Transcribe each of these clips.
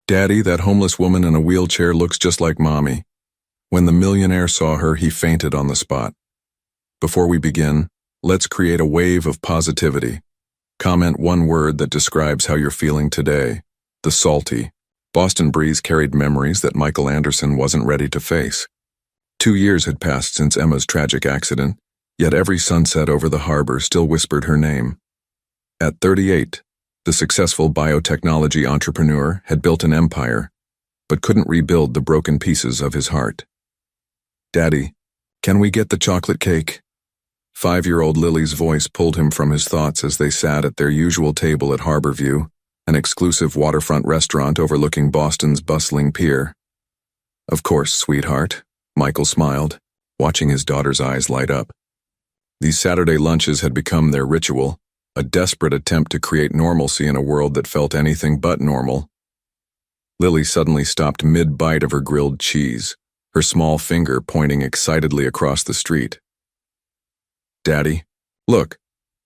Daddy, that homeless woman in a wheelchair looks just like Mommy. When the millionaire saw her, he fainted on the spot. Before we begin, let's create a wave of positivity. Comment one word that describes how you're feeling today. The salty. Boston breeze carried memories that Michael Anderson wasn't ready to face. 2 years had passed since Emma's tragic accident, yet every sunset over the harbor still whispered her name. At 38, the successful biotechnology entrepreneur had built an empire, but couldn't rebuild the broken pieces of his heart. Daddy, can we get the chocolate cake? 5-year-old Lily's voice pulled him from his thoughts as they sat at their usual table at Harborview, an exclusive waterfront restaurant overlooking Boston's bustling pier. Of course, sweetheart, Michael smiled, watching his daughter's eyes light up. These Saturday lunches had become their ritual, a desperate attempt to create normalcy in a world that felt anything but normal. Lily suddenly stopped mid-bite of her grilled cheese, her small finger pointing excitedly across the street. Daddy, look,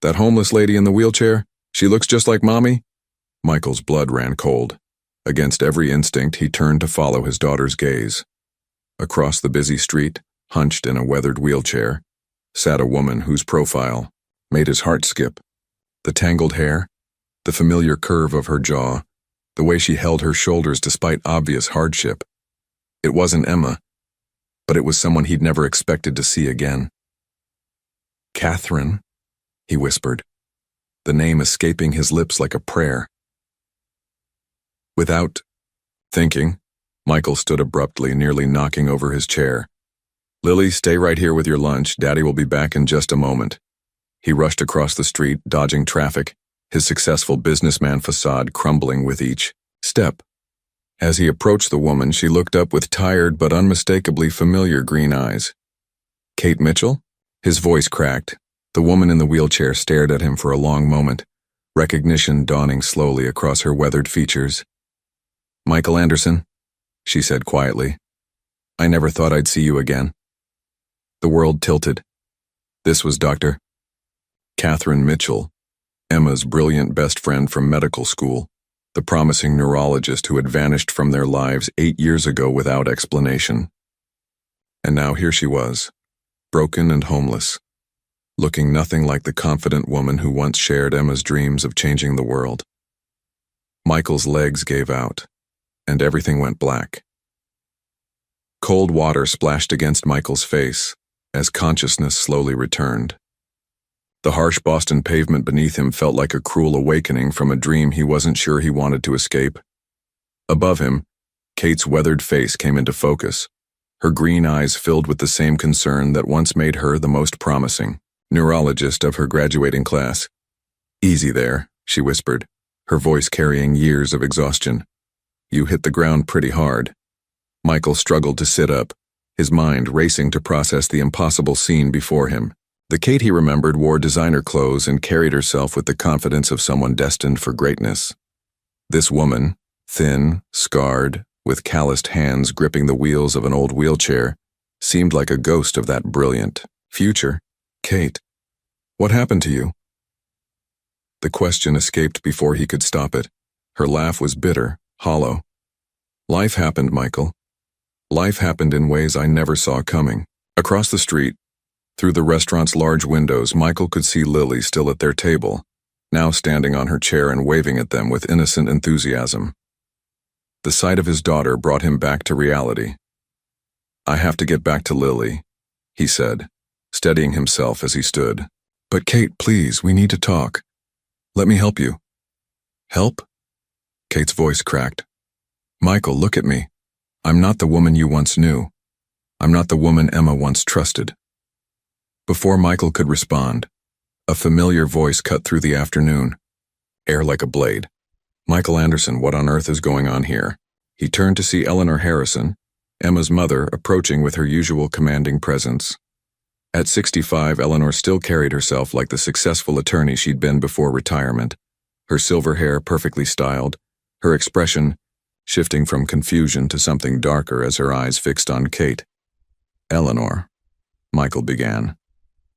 that homeless lady in the wheelchair, she looks just like Mommy? Michael's blood ran cold. Against every instinct, he turned to follow his daughter's gaze. Across the busy street, hunched in a weathered wheelchair, sat a woman whose profile made his heart skip. The tangled hair, the familiar curve of her jaw, the way she held her shoulders despite obvious hardship. It wasn't Emma, but it was someone he'd never expected to see again. Catherine, he whispered, the name escaping his lips like a prayer. Without thinking, Michael stood abruptly, nearly knocking over his chair. Lily, stay right here with your lunch. Daddy will be back in just a moment. He rushed across the street, dodging traffic, his successful businessman facade crumbling with each step. As he approached the woman, she looked up with tired but unmistakably familiar green eyes. Kate Mitchell? His voice cracked. The woman in the wheelchair stared at him for a long moment, recognition dawning slowly across her weathered features. Michael Anderson, she said quietly. I never thought I'd see you again. The world tilted. This was Dr. Catherine Mitchell, Emma's brilliant best friend from medical school, the promising neurologist who had vanished from their lives 8 years ago without explanation. And now here she was, broken and homeless, looking nothing like the confident woman who once shared Emma's dreams of changing the world. Michael's legs gave out, and everything went black. Cold water splashed against Michael's face as consciousness slowly returned. The harsh Boston pavement beneath him felt like a cruel awakening from a dream he wasn't sure he wanted to escape. Above him, Kate's weathered face came into focus, her green eyes filled with the same concern that once made her the most promising neurologist of her graduating class. Easy there, she whispered, her voice carrying years of exhaustion. You hit the ground pretty hard. Michael struggled to sit up, his mind racing to process the impossible scene before him. The Kate he remembered wore designer clothes and carried herself with the confidence of someone destined for greatness. This woman, thin, scarred, with calloused hands gripping the wheels of an old wheelchair, seemed like a ghost of that brilliant future. Kate, what happened to you? The question escaped before he could stop it. Her laugh was bitter, hollow. Life happened, Michael. Life happened in ways I never saw coming. Across the street, through the restaurant's large windows, Michael could see Lily still at their table, now standing on her chair and waving at them with innocent enthusiasm. The sight of his daughter brought him back to reality. I have to get back to Lily, he said, steadying himself as he stood. But Kate, please, we need to talk. Let me help you. Help? Kate's voice cracked. Michael, look at me. I'm not the woman you once knew. I'm not the woman Emma once trusted. Before Michael could respond, a familiar voice cut through the afternoon, air like a blade. Michael Anderson, what on earth is going on here? He turned to see Eleanor Harrison, Emma's mother, approaching with her usual commanding presence. At 65, Eleanor still carried herself like the successful attorney she'd been before retirement, her silver hair perfectly styled, her expression shifting from confusion to something darker as her eyes fixed on Kate. Eleanor, Michael began,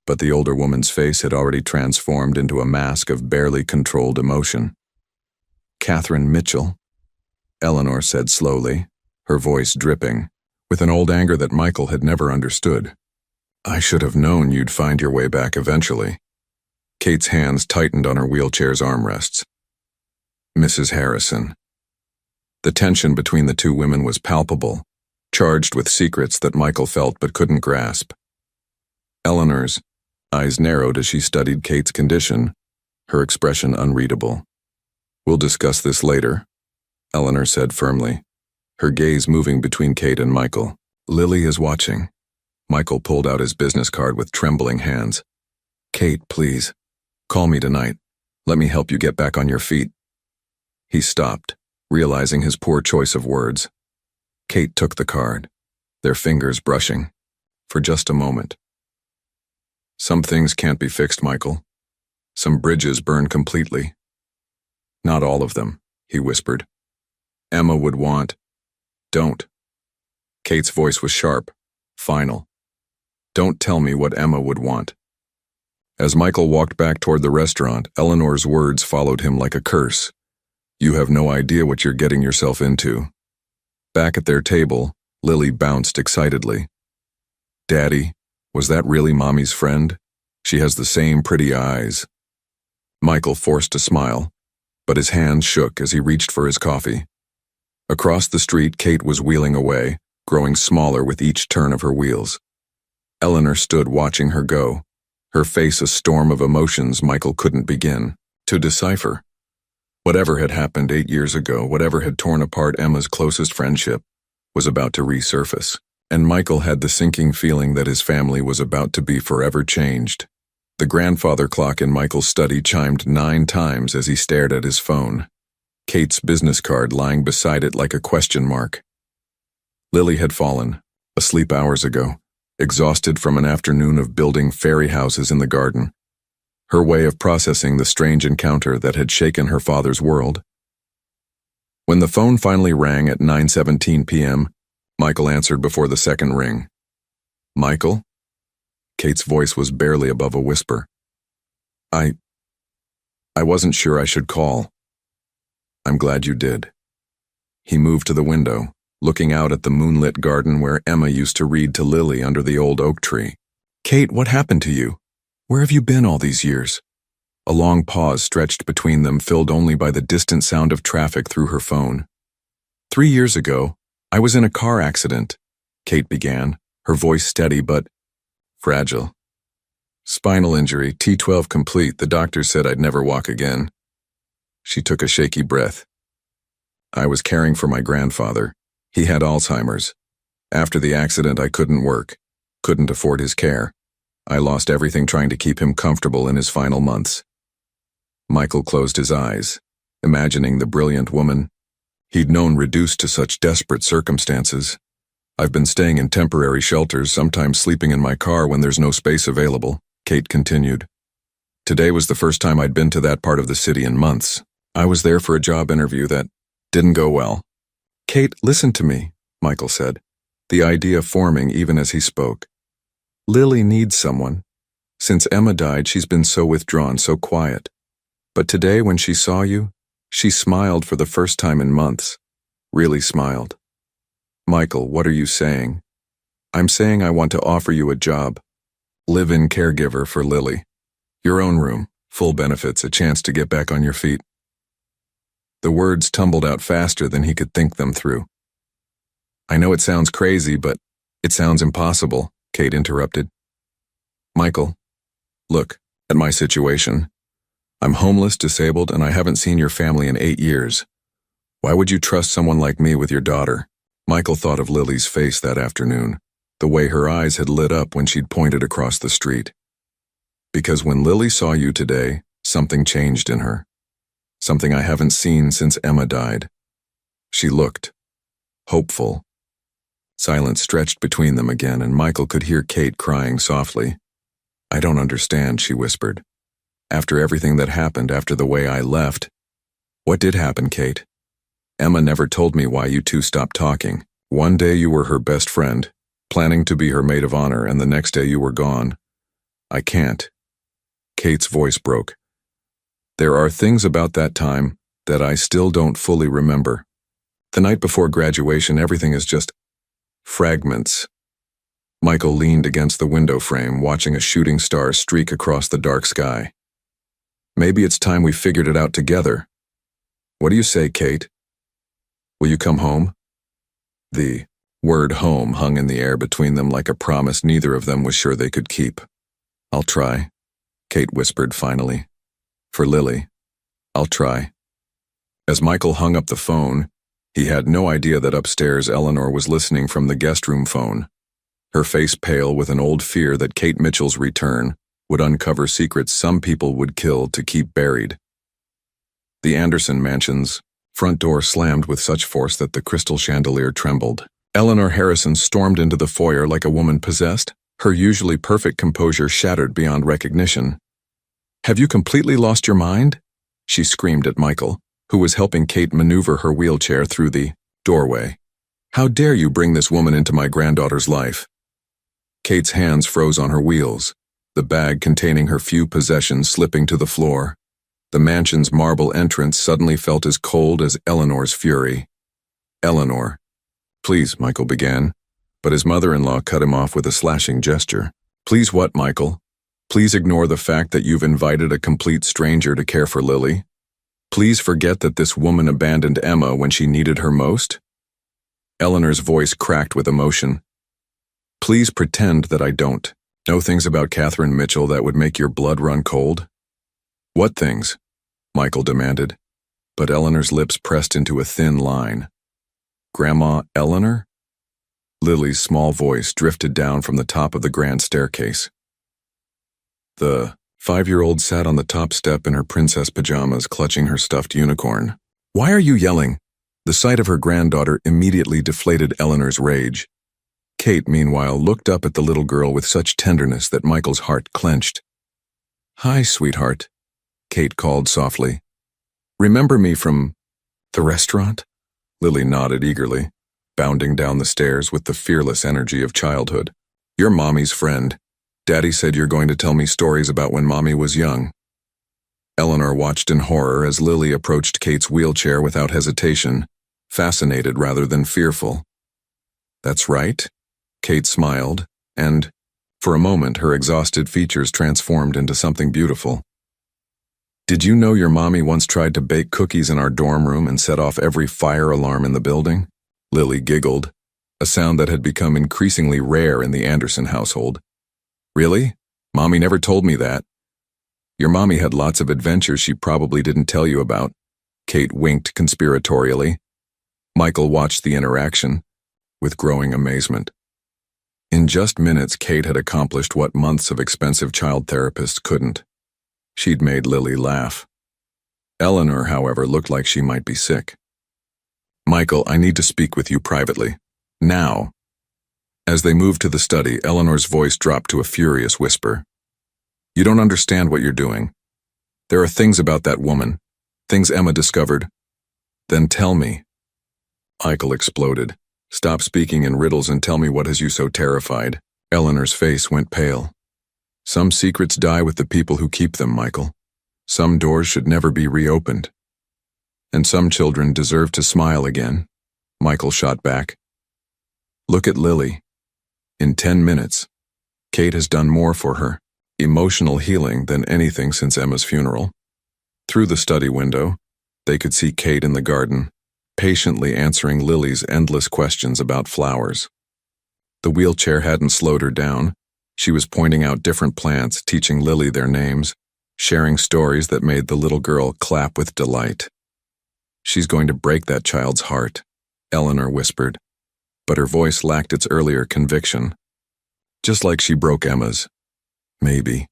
but the older woman's face had already transformed into a mask of barely controlled emotion. Catherine Mitchell. Eleanor said slowly, her voice dripping, with an old anger that Michael had never understood. I should have known you'd find your way back eventually. Kate's hands tightened on her wheelchair's armrests. Mrs. Harrison. The tension between the two women was palpable, charged with secrets that Michael felt but couldn't grasp. Eleanor's eyes narrowed as she studied Kate's condition, her expression unreadable. We'll discuss this later, Eleanor said firmly, her gaze moving between Kate and Michael. Lily is watching. Michael pulled out his business card with trembling hands. Kate, please. Call me tonight. Let me help you get back on your feet. He stopped, realizing his poor choice of words. Kate took the card, their fingers brushing, for just a moment. Some things can't be fixed, Michael. Some bridges burn completely. Not all of them, he whispered. Emma would want. Don't. Kate's voice was sharp, final. Don't tell me what Emma would want. As Michael walked back toward the restaurant, Eleanor's words followed him like a curse. You have no idea what you're getting yourself into. Back at their table, Lily bounced excitedly. Daddy, was that really Mommy's friend? She has the same pretty eyes. Michael forced a smile, but his hands shook as he reached for his coffee. Across the street, Kate was wheeling away, growing smaller with each turn of her wheels. Eleanor stood watching her go, her face a storm of emotions Michael couldn't begin to decipher. Whatever had happened 8 years ago, whatever had torn apart Emma's closest friendship, was about to resurface, and Michael had the sinking feeling that his family was about to be forever changed. The grandfather clock in Michael's study chimed 9 times as he stared at his phone, Kate's business card lying beside it like a question mark. Lily had fallen, asleep hours ago, exhausted from an afternoon of building fairy houses in the garden, her way of processing the strange encounter that had shaken her father's world. When the phone finally rang at 9:17 p.m., Michael answered before the second ring. Michael? Kate's voice was barely above a whisper. I wasn't sure I should call. I'm glad you did. He moved to the window, looking out at the moonlit garden where Emma used to read to Lily under the old oak tree. Kate, what happened to you? Where have you been all these years? A long pause stretched between them, filled only by the distant sound of traffic through her phone. 3 years ago, I was in a car accident, Kate began, her voice steady but fragile. Spinal injury, T12 complete. The doctor said I'd never walk again. She took a shaky breath. I was caring for my grandfather. He had Alzheimer's. After the accident, I couldn't work, couldn't afford his care. I lost everything trying to keep him comfortable in his final months. Michael closed his eyes, imagining the brilliant woman he'd known reduced to such desperate circumstances. I've been staying in temporary shelters, sometimes sleeping in my car when there's no space available, Kate continued. Today was the first time I'd been to that part of the city in months. I was there for a job interview that didn't go well. Kate, listen to me, Michael said, the idea forming even as he spoke. Lily needs someone. Since Emma died, she's been so withdrawn, so quiet. But today, when she saw you, she smiled for the first time in months. Really smiled. Michael, what are you saying? I'm saying I want to offer you a job. Live-in caregiver for Lily. Your own room, full benefits, a chance to get back on your feet. The words tumbled out faster than he could think them through. I know it sounds crazy, but it sounds impossible, Kate interrupted. Michael, look at my situation. I'm homeless, disabled, and I haven't seen your family in 8 years. Why would you trust someone like me with your daughter? Michael thought of Lily's face that afternoon, the way her eyes had lit up when she'd pointed across the street. Because when Lily saw you today, something changed in her. Something I haven't seen since Emma died. She looked hopeful. Silence stretched between them again, and Michael could hear Kate crying softly. I don't understand, she whispered. After everything that happened, after the way I left. What did happen, Kate? Emma never told me why you two stopped talking. One day you were her best friend, planning to be her maid of honor, and the next day you were gone. I can't. Kate's voice broke. There are things about that time that I still don't fully remember. The night before graduation, everything is just fragments. Michael leaned against the window frame, watching a shooting star streak across the dark sky. Maybe it's time we figured it out together. What do you say, Kate? Will you come home? The word home hung in the air between them like a promise neither of them was sure they could keep. I'll try, Kate whispered finally. For Lily, I'll try. As Michael hung up the phone, he had no idea that upstairs Eleanor was listening from the guest room phone, her face pale with an old fear that Kate Mitchell's return would uncover secrets some people would kill to keep buried. The Anderson mansion's front door slammed with such force that the crystal chandelier trembled. Eleanor Harrison stormed into the foyer like a woman possessed, her usually perfect composure shattered beyond recognition. Have you completely lost your mind? She screamed at Michael, who was helping Kate maneuver her wheelchair through the doorway. How dare you bring this woman into my granddaughter's life? Kate's hands froze on her wheels, the bag containing her few possessions slipping to the floor. The mansion's marble entrance suddenly felt as cold as Eleanor's fury. Eleanor. Please, Michael began, but his mother-in-law cut him off with a slashing gesture. Please what, Michael? Please ignore the fact that you've invited a complete stranger to care for Lily? Please forget that this woman abandoned Emma when she needed her most? Eleanor's voice cracked with emotion. Please pretend that I don't know things about Catherine Mitchell that would make your blood run cold? What things? Michael demanded, but Eleanor's lips pressed into a thin line. Grandma Eleanor? Lily's small voice drifted down from the top of the grand staircase. The 5-year-old sat on the top step in her princess pajamas, clutching her stuffed unicorn. Why are you yelling? The sight of her granddaughter immediately deflated Eleanor's rage. Kate, meanwhile, looked up at the little girl with such tenderness that Michael's heart clenched. Hi, sweetheart, Kate called softly. Remember me from the restaurant? Lily nodded eagerly, bounding down the stairs with the fearless energy of childhood. You're Mommy's friend. Daddy said you're going to tell me stories about when Mommy was young. Eleanor watched in horror as Lily approached Kate's wheelchair without hesitation, fascinated rather than fearful. That's right, Kate smiled, and, for a moment, her exhausted features transformed into something beautiful. Did you know your mommy once tried to bake cookies in our dorm room and set off every fire alarm in the building? Lily giggled, a sound that had become increasingly rare in the Anderson household. Really? Mommy never told me that. Your mommy had lots of adventures she probably didn't tell you about. Kate winked conspiratorially. Michael watched the interaction with growing amazement. In just minutes, Kate had accomplished what months of expensive child therapists couldn't. She'd made Lily laugh. Eleanor, however, looked like she might be sick. Michael, I need to speak with you privately. Now. As they moved to the study, Eleanor's voice dropped to a furious whisper. You don't understand what you're doing. There are things about that woman, things Emma discovered. Then tell me. Michael exploded. Stop speaking in riddles and tell me what has you so terrified. Eleanor's face went pale. Some secrets die with the people who keep them, Michael. Some doors should never be reopened. And some children deserve to smile again, Michael shot back. Look at Lily. In 10 minutes, Kate has done more for her, emotional healing, than anything since Emma's funeral. Through the study window, they could see Kate in the garden, patiently answering Lily's endless questions about flowers. The wheelchair hadn't slowed her down. She was pointing out different plants, teaching Lily their names, sharing stories that made the little girl clap with delight. She's going to break that child's heart, Eleanor whispered, but her voice lacked its earlier conviction. Just like she broke Emma's. Maybe,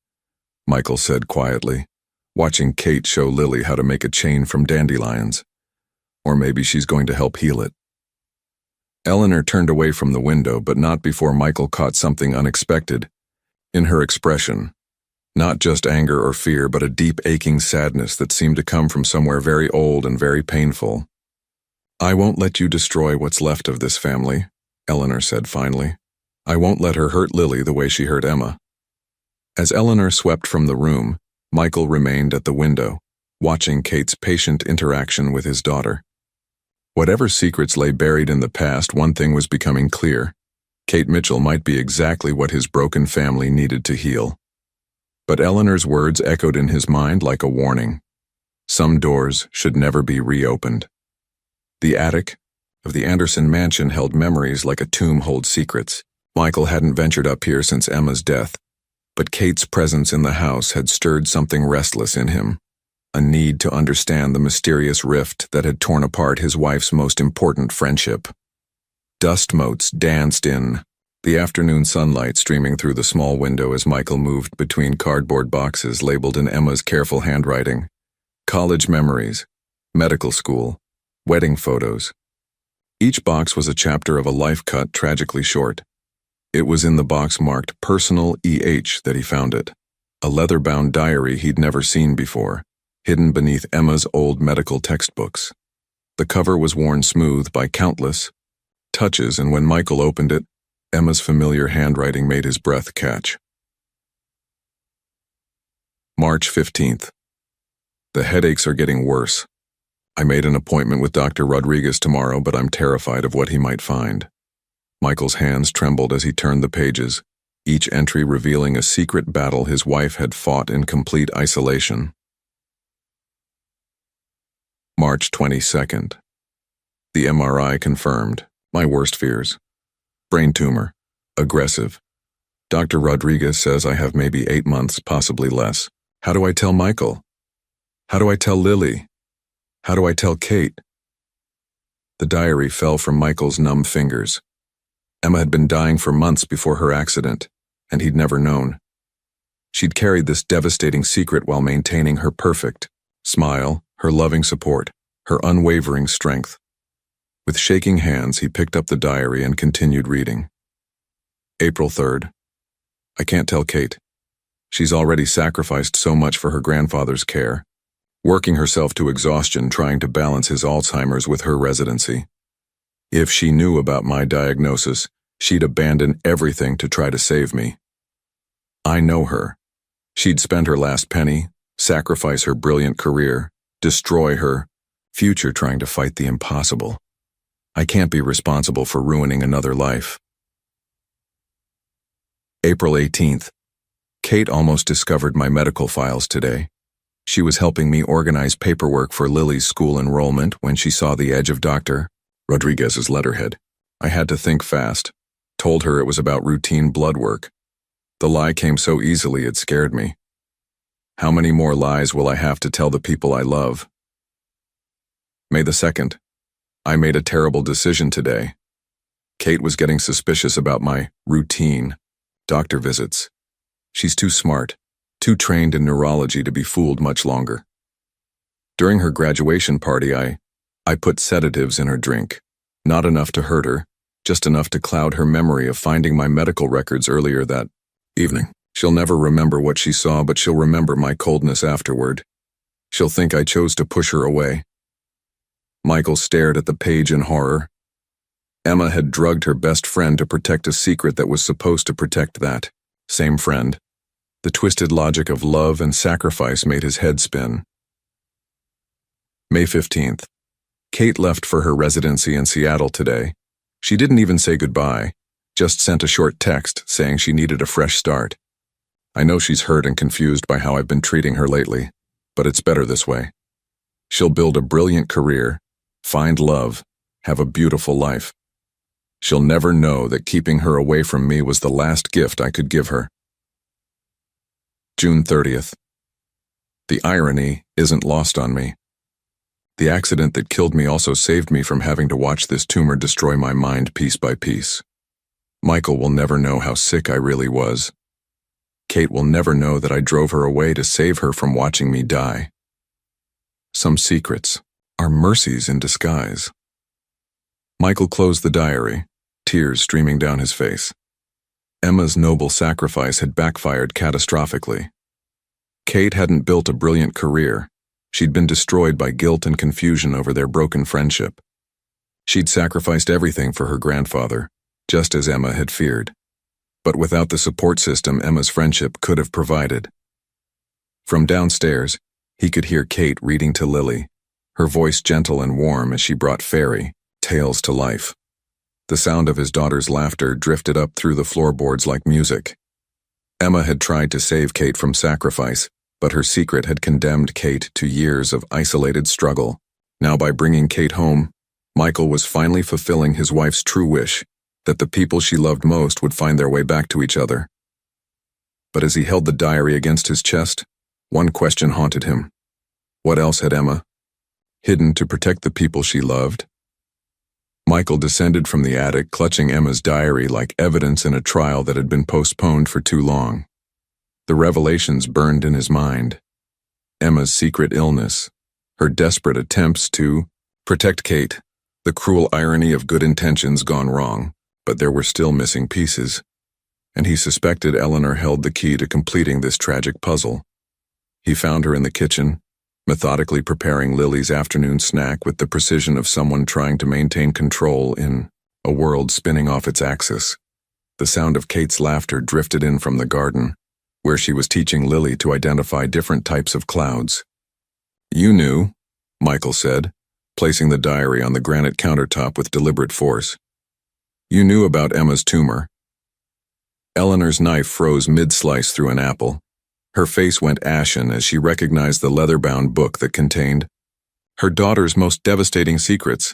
Michael said quietly, watching Kate show Lily how to make a chain from dandelions. Or maybe she's going to help heal it. Eleanor turned away from the window, but not before Michael caught something unexpected in her expression. Not just anger or fear, but a deep aching sadness that seemed to come from somewhere very old and very painful. I won't let you destroy what's left of this family, Eleanor said finally. I won't let her hurt Lily the way she hurt Emma. As Eleanor swept from the room, Michael remained at the window, watching Kate's patient interaction with his daughter. Whatever secrets lay buried in the past, one thing was becoming clear. Kate Mitchell might be exactly what his broken family needed to heal. But Eleanor's words echoed in his mind like a warning. Some doors should never be reopened. The attic of the Anderson mansion held memories like a tomb holds secrets. Michael hadn't ventured up here since Emma's death, but Kate's presence in the house had stirred something restless in him, a need to understand the mysterious rift that had torn apart his wife's most important friendship. Dust motes danced in the afternoon sunlight streaming through the small window as Michael moved between cardboard boxes labeled in Emma's careful handwriting. College memories, medical school, wedding photos. Each box was a chapter of a life cut tragically short. It was in the box marked Personal EH that he found it, a leather-bound diary he'd never seen before, hidden beneath Emma's old medical textbooks. The cover was worn smooth by countless touches, and when Michael opened it, Emma's familiar handwriting made his breath catch. March 15th. The headaches are getting worse. I made an appointment with Dr. Rodriguez tomorrow, but I'm terrified of what he might find. Michael's hands trembled as he turned the pages, each entry revealing a secret battle his wife had fought in complete isolation. March 22nd. The MRI confirmed my worst fears. Brain tumor. Aggressive. Dr. Rodriguez says I have maybe 8 months, possibly less. How do I tell Michael? How do I tell Lily? How do I tell Kate? The diary fell from Michael's numb fingers. Emma had been dying for months before her accident, and he'd never known. She'd carried this devastating secret while maintaining her perfect smile, her loving support, her unwavering strength. With shaking hands, he picked up the diary and continued reading. April 3rd. I can't tell Kate. She's already sacrificed so much for her grandfather's care, working herself to exhaustion trying to balance his Alzheimer's with her residency. If she knew about my diagnosis, she'd abandon everything to try to save me. I know her. She'd spend her last penny, sacrifice her brilliant career, destroy her future trying to fight the impossible. I can't be responsible for ruining another life. April 18th. Kate almost discovered my medical files today. She was helping me organize paperwork for Lily's school enrollment when she saw the edge of Dr. Rodriguez's letterhead. I had to think fast. Told her it was about routine blood work. The lie came so easily it scared me. How many more lies will I have to tell the people I love? May the 2nd. I made a terrible decision today. Kate was getting suspicious about my routine doctor visits. She's too smart, too trained in neurology to be fooled much longer. During her graduation party, I put sedatives in her drink. Not enough to hurt her, just enough to cloud her memory of finding my medical records earlier that evening. She'll never remember what she saw, but she'll remember my coldness afterward. She'll think I chose to push her away. Michael stared at the page in horror. Emma had drugged her best friend to protect a secret that was supposed to protect that same friend. The twisted logic of love and sacrifice made his head spin. May 15th. Kate left for her residency in Seattle today. She didn't even say goodbye, just sent a short text saying she needed a fresh start. I know she's hurt and confused by how I've been treating her lately, but it's better this way. She'll build a brilliant career, find love, have a beautiful life. She'll never know that keeping her away from me was the last gift I could give her. June 30th. The irony isn't lost on me. The accident that killed me also saved me from having to watch this tumor destroy my mind piece by piece. Michael will never know how sick I really was. Kate will never know that I drove her away to save her from watching me die. Some secrets are mercies in disguise. Michael closed the diary, tears streaming down his face. Emma's noble sacrifice had backfired catastrophically. Kate hadn't built a brilliant career. She'd been destroyed by guilt and confusion over their broken friendship. She'd sacrificed everything for her grandfather, just as Emma had feared. But without the support system Emma's friendship could have provided. From downstairs, he could hear Kate reading to Lily, her voice gentle and warm as she brought fairy tales to life. The sound of his daughter's laughter drifted up through the floorboards like music. Emma had tried to save Kate from sacrifice, but her secret had condemned Kate to years of isolated struggle. Now, by bringing Kate home, Michael was finally fulfilling his wife's true wish, that the people she loved most would find their way back to each other. But as he held the diary against his chest, one question haunted him. What else had Emma hidden to protect the people she loved? Michael descended from the attic, clutching Emma's diary like evidence in a trial that had been postponed for too long. The revelations burned in his mind. Emma's secret illness, her desperate attempts to protect Kate, the cruel irony of good intentions gone wrong, but there were still missing pieces, and he suspected Eleanor held the key to completing this tragic puzzle. He found her in the kitchen, methodically preparing Lily's afternoon snack with the precision of someone trying to maintain control in a world spinning off its axis. The sound of Kate's laughter drifted in from the garden, where she was teaching Lily to identify different types of clouds. "You knew," Michael said, placing the diary on the granite countertop with deliberate force. "You knew about Emma's tumor." Eleanor's knife froze mid-slice through an apple. Her face went ashen as she recognized the leather-bound book that contained her daughter's most devastating secrets.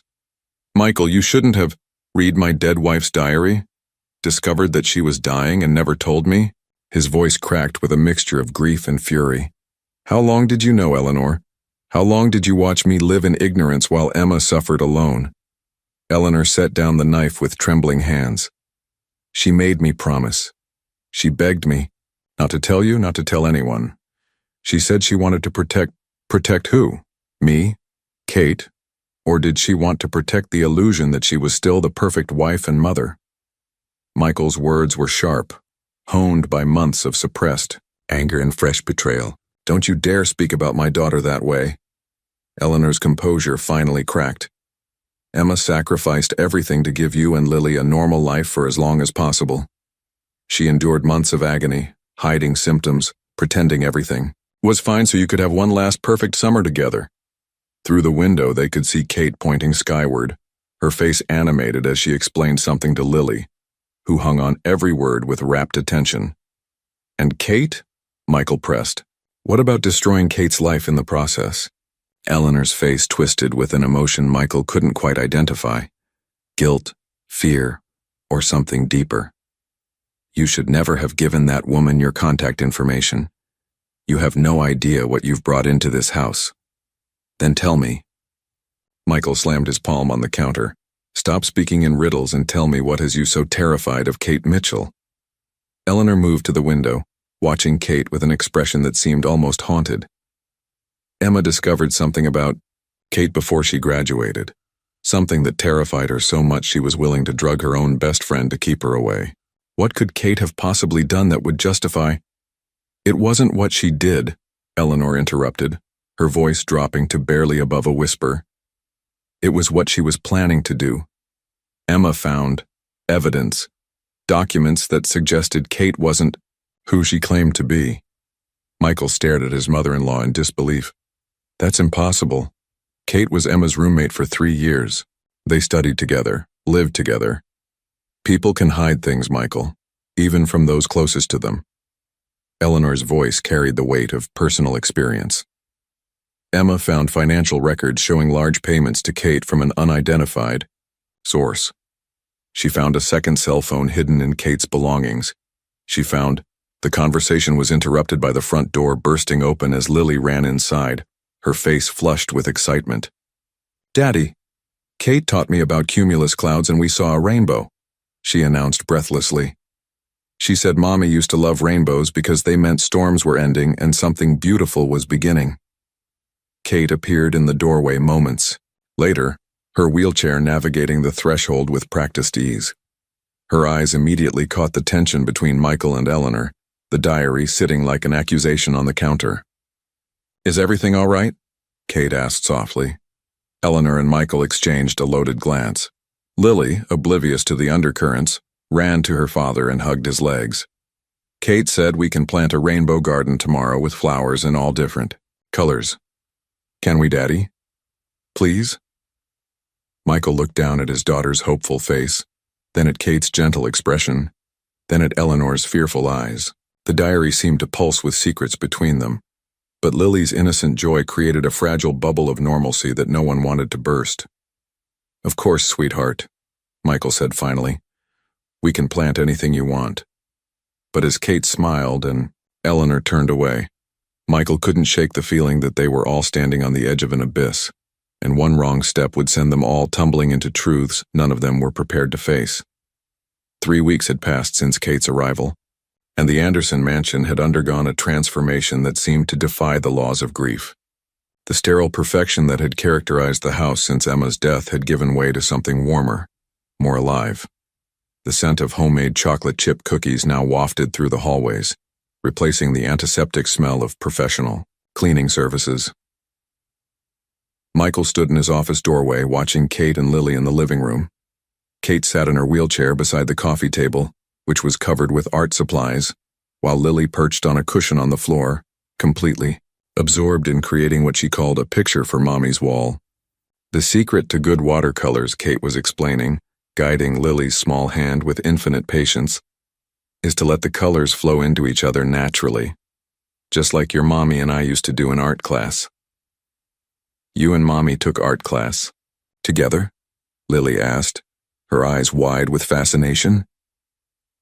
"Michael, you shouldn't have read my dead wife's diary? Discovered that she was dying and never told me?" His voice cracked with a mixture of grief and fury. "How long did you know, Eleanor? How long did you watch me live in ignorance while Emma suffered alone?" Eleanor set down the knife with trembling hands. "She made me promise. She begged me. Not to tell you, not to tell anyone. She said she wanted to protect who? Me? Kate? Or did she want to protect the illusion that she was still the perfect wife and mother?" Michael's words were sharp, honed by months of suppressed anger and fresh betrayal. "Don't you dare speak about my daughter that way." Eleanor's composure finally cracked. "Emma sacrificed everything to give you and Lily a normal life for as long as possible. She endured months of agony, hiding symptoms, pretending everything was fine so you could have one last perfect summer together." Through the window, they could see Kate pointing skyward, her face animated as she explained something to Lily, who hung on every word with rapt attention. "And Kate?" Michael pressed. "What about destroying Kate's life in the process?" Eleanor's face twisted with an emotion Michael couldn't quite identify. Guilt, fear, or something deeper. "You should never have given that woman your contact information. You have no idea what you've brought into this house." "Then tell me." Michael slammed his palm on the counter. "Stop speaking in riddles and tell me what has you so terrified of Kate Mitchell." Eleanor moved to the window, watching Kate with an expression that seemed almost haunted. Emma discovered something about Kate before she graduated, something that terrified her so much she was willing to drug her own best friend to keep her away. What could Kate have possibly done that would justify— "It wasn't what she did," Eleanor interrupted, her voice dropping to barely above a whisper. "It was what she was planning to do. Emma found evidence, documents that suggested Kate wasn't who she claimed to be." Michael stared at his mother-in-law in disbelief. "That's impossible. Kate was Emma's roommate for 3 years. They studied together, lived together. People can hide things, Michael, even from those closest to them." Eleanor's voice carried the weight of personal experience. "Emma found financial records showing large payments to Kate from an unidentified source. She found a second cell phone hidden in Kate's belongings. She found— The conversation was interrupted by the front door bursting open as Lily ran inside, her face flushed with excitement. "Daddy, Kate taught me about cumulus clouds and we saw a rainbow," she announced breathlessly. "She said Mommy used to love rainbows because they meant storms were ending and something beautiful was beginning." Kate appeared in the doorway moments later, her wheelchair navigating the threshold with practiced ease. Her eyes immediately caught the tension between Michael and Eleanor, the diary sitting like an accusation on the counter. "Is everything all right?" Kate asked softly. Eleanor and Michael exchanged a loaded glance. Lily, oblivious to the undercurrents, ran to her father and hugged his legs. "Kate said we can plant a rainbow garden tomorrow with flowers in all different colors. Can we, Daddy?" Please? Michael looked down at his daughter's hopeful face, then at Kate's gentle expression, then at Eleanor's fearful eyes. The diary seemed to pulse with secrets between them, but Lily's innocent joy created a fragile bubble of normalcy that no one wanted to burst. Of course, sweetheart, Michael said finally. We can plant anything you want. But as Kate smiled and Eleanor turned away, Michael couldn't shake the feeling that they were all standing on the edge of an abyss, and one wrong step would send them all tumbling into truths none of them were prepared to face. 3 weeks had passed since Kate's arrival, and the Anderson mansion had undergone a transformation that seemed to defy the laws of grief. The sterile perfection that had characterized the house since Emma's death had given way to something warmer, more alive. The scent of homemade chocolate chip cookies now wafted through the hallways, replacing the antiseptic smell of professional cleaning services. Michael stood in his office doorway watching Kate and Lily in the living room. Kate sat in her wheelchair beside the coffee table, which was covered with art supplies, while Lily perched on a cushion on the floor, completely absorbed in creating what she called a picture for Mommy's wall. The secret to good watercolors, Kate was explaining, guiding Lily's small hand with infinite patience, is to let the colors flow into each other naturally, just like your mommy and I used to do in art class. You and Mommy took art class. Together? Lily asked, her eyes wide with fascination.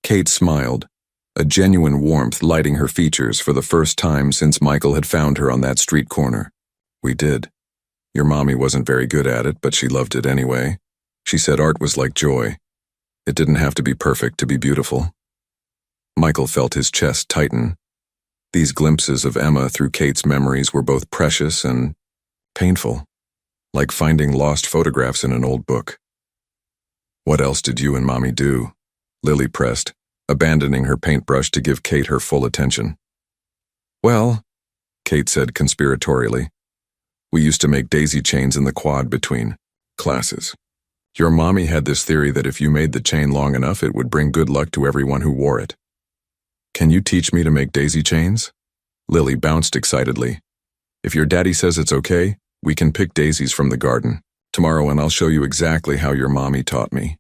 Kate smiled, a genuine warmth lighting her features for the first time since Michael had found her on that street corner. We did. Your mommy wasn't very good at it, but she loved it anyway. She said art was like joy. It didn't have to be perfect to be beautiful. Michael felt his chest tighten. These glimpses of Emma through Kate's memories were both precious and painful, like finding lost photographs in an old book. What else did you and Mommy do? Lily pressed, abandoning her paintbrush to give Kate her full attention. Well, Kate said conspiratorially, we used to make daisy chains in the quad between classes. Your mommy had this theory that if you made the chain long enough, it would bring good luck to everyone who wore it. Can you teach me to make daisy chains? Lily bounced excitedly. If your daddy says it's okay, we can pick daisies from the garden tomorrow and I'll show you exactly how your mommy taught me.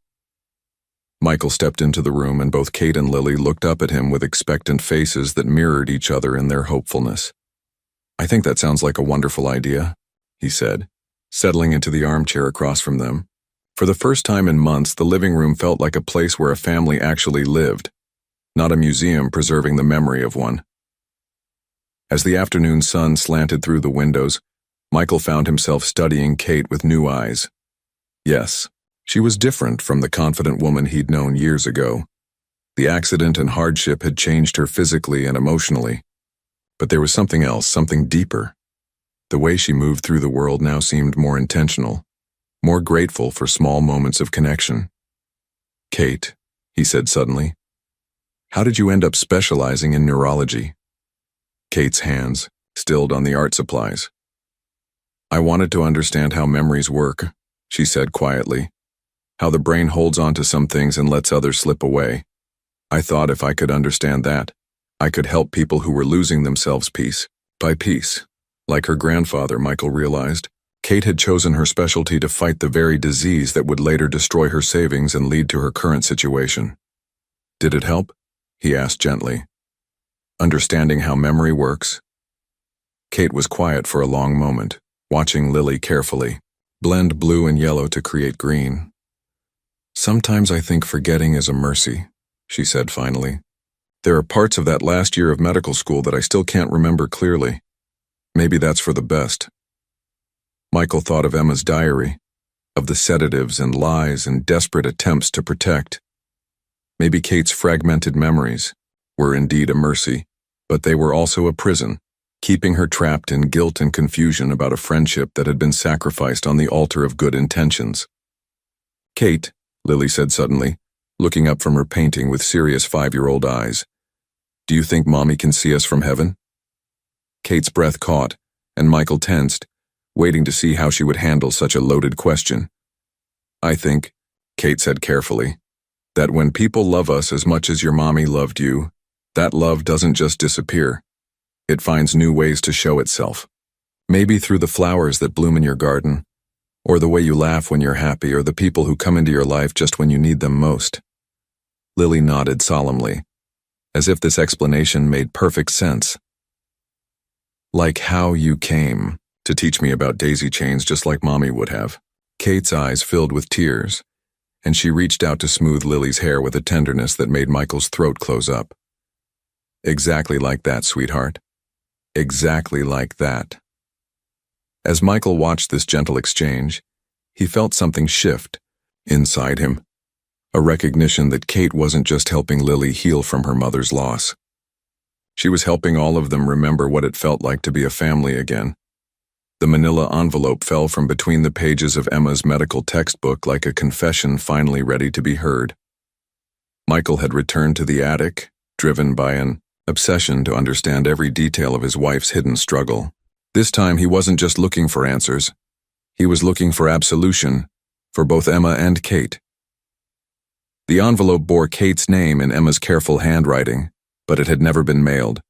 Michael stepped into the room and both Kate and Lily looked up at him with expectant faces that mirrored each other in their hopefulness. I think that sounds like a wonderful idea, he said, settling into the armchair across from them. For the first time in months, the living room felt like a place where a family actually lived, not a museum preserving the memory of one. As the afternoon sun slanted through the windows, Michael found himself studying Kate with new eyes. Yes, she was different from the confident woman he'd known years ago. The accident and hardship had changed her physically and emotionally. But there was something else, something deeper. The way she moved through the world now seemed more intentional, more grateful for small moments of connection. Kate, he said suddenly, how did you end up specializing in neurology? Kate's hands stilled on the art supplies. I wanted to understand how memories work, she said quietly, how the brain holds on to some things and lets others slip away. I thought if I could understand that, I could help people who were losing themselves piece by piece. Like her grandfather, Michael realized, Kate had chosen her specialty to fight the very disease that would later destroy her savings and lead to her current situation. Did it help? He asked gently. Understanding how memory works? Kate was quiet for a long moment, watching Lily carefully, blend blue and yellow to create green. Sometimes I think forgetting is a mercy, she said finally. There are parts of that last year of medical school that I still can't remember clearly. Maybe that's for the best. Michael thought of Emma's diary, of the sedatives and lies and desperate attempts to protect. Maybe Kate's fragmented memories were indeed a mercy, but they were also a prison, keeping her trapped in guilt and confusion about a friendship that had been sacrificed on the altar of good intentions. Kate, Lily said suddenly, looking up from her painting with serious 5-year-old eyes, do you think Mommy can see us from heaven? Kate's breath caught, and Michael tensed, waiting to see how she would handle such a loaded question. I think, Kate said carefully, that when people love us as much as your mommy loved you, that love doesn't just disappear. It finds new ways to show itself. Maybe through the flowers that bloom in your garden, Or the way you laugh when you're happy, or the people who come into your life just when you need them most. Lily nodded solemnly, as if this explanation made perfect sense. Like how you came to teach me about daisy chains just like Mommy would have. Kate's eyes filled with tears, and she reached out to smooth Lily's hair with a tenderness that made Michael's throat close up. Exactly like that, sweetheart. Exactly like that. As Michael watched this gentle exchange, he felt something shift inside him, a recognition that Kate wasn't just helping Lily heal from her mother's loss. She was helping all of them remember what it felt like to be a family again. The manila envelope fell from between the pages of Emma's medical textbook like a confession finally ready to be heard. Michael had returned to the attic, driven by an obsession to understand every detail of his wife's hidden struggle. This time he wasn't just looking for answers. He was looking for absolution, for both Emma and Kate. The envelope bore Kate's name in Emma's careful handwriting, but it had never been mailed.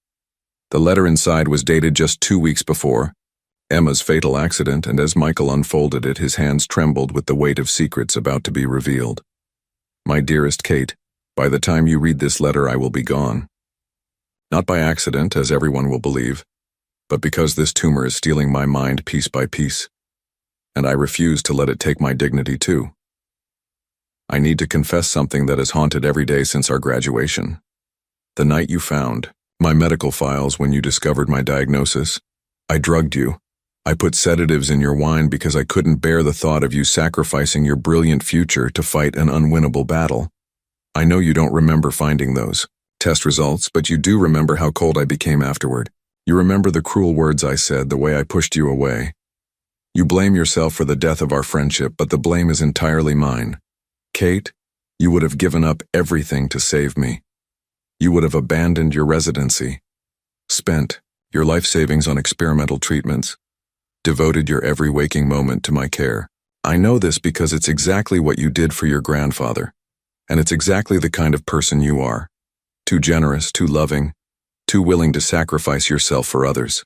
The letter inside was dated just 2 weeks before Emma's fatal accident, and as Michael unfolded it, his hands trembled with the weight of secrets about to be revealed. My dearest Kate, by the time you read this letter, I will be gone. Not by accident, as everyone will believe, but because this tumor is stealing my mind piece by piece, and I refuse to let it take my dignity too. I need to confess something that has haunted every day since our graduation. The night you found my medical files when you discovered my diagnosis, I drugged you. I put sedatives in your wine because I couldn't bear the thought of you sacrificing your brilliant future to fight an unwinnable battle. I know you don't remember finding those test results, but you do remember how cold I became afterward. You remember the cruel words I said, the way I pushed you away. You blame yourself for the death of our friendship, but the blame is entirely mine. Kate, you would have given up everything to save me. You would have abandoned your residency, spent your life savings on experimental treatments, devoted your every waking moment to my care. I know this because it's exactly what you did for your grandfather, and it's exactly the kind of person you are. Too generous, too loving, too willing to sacrifice yourself for others.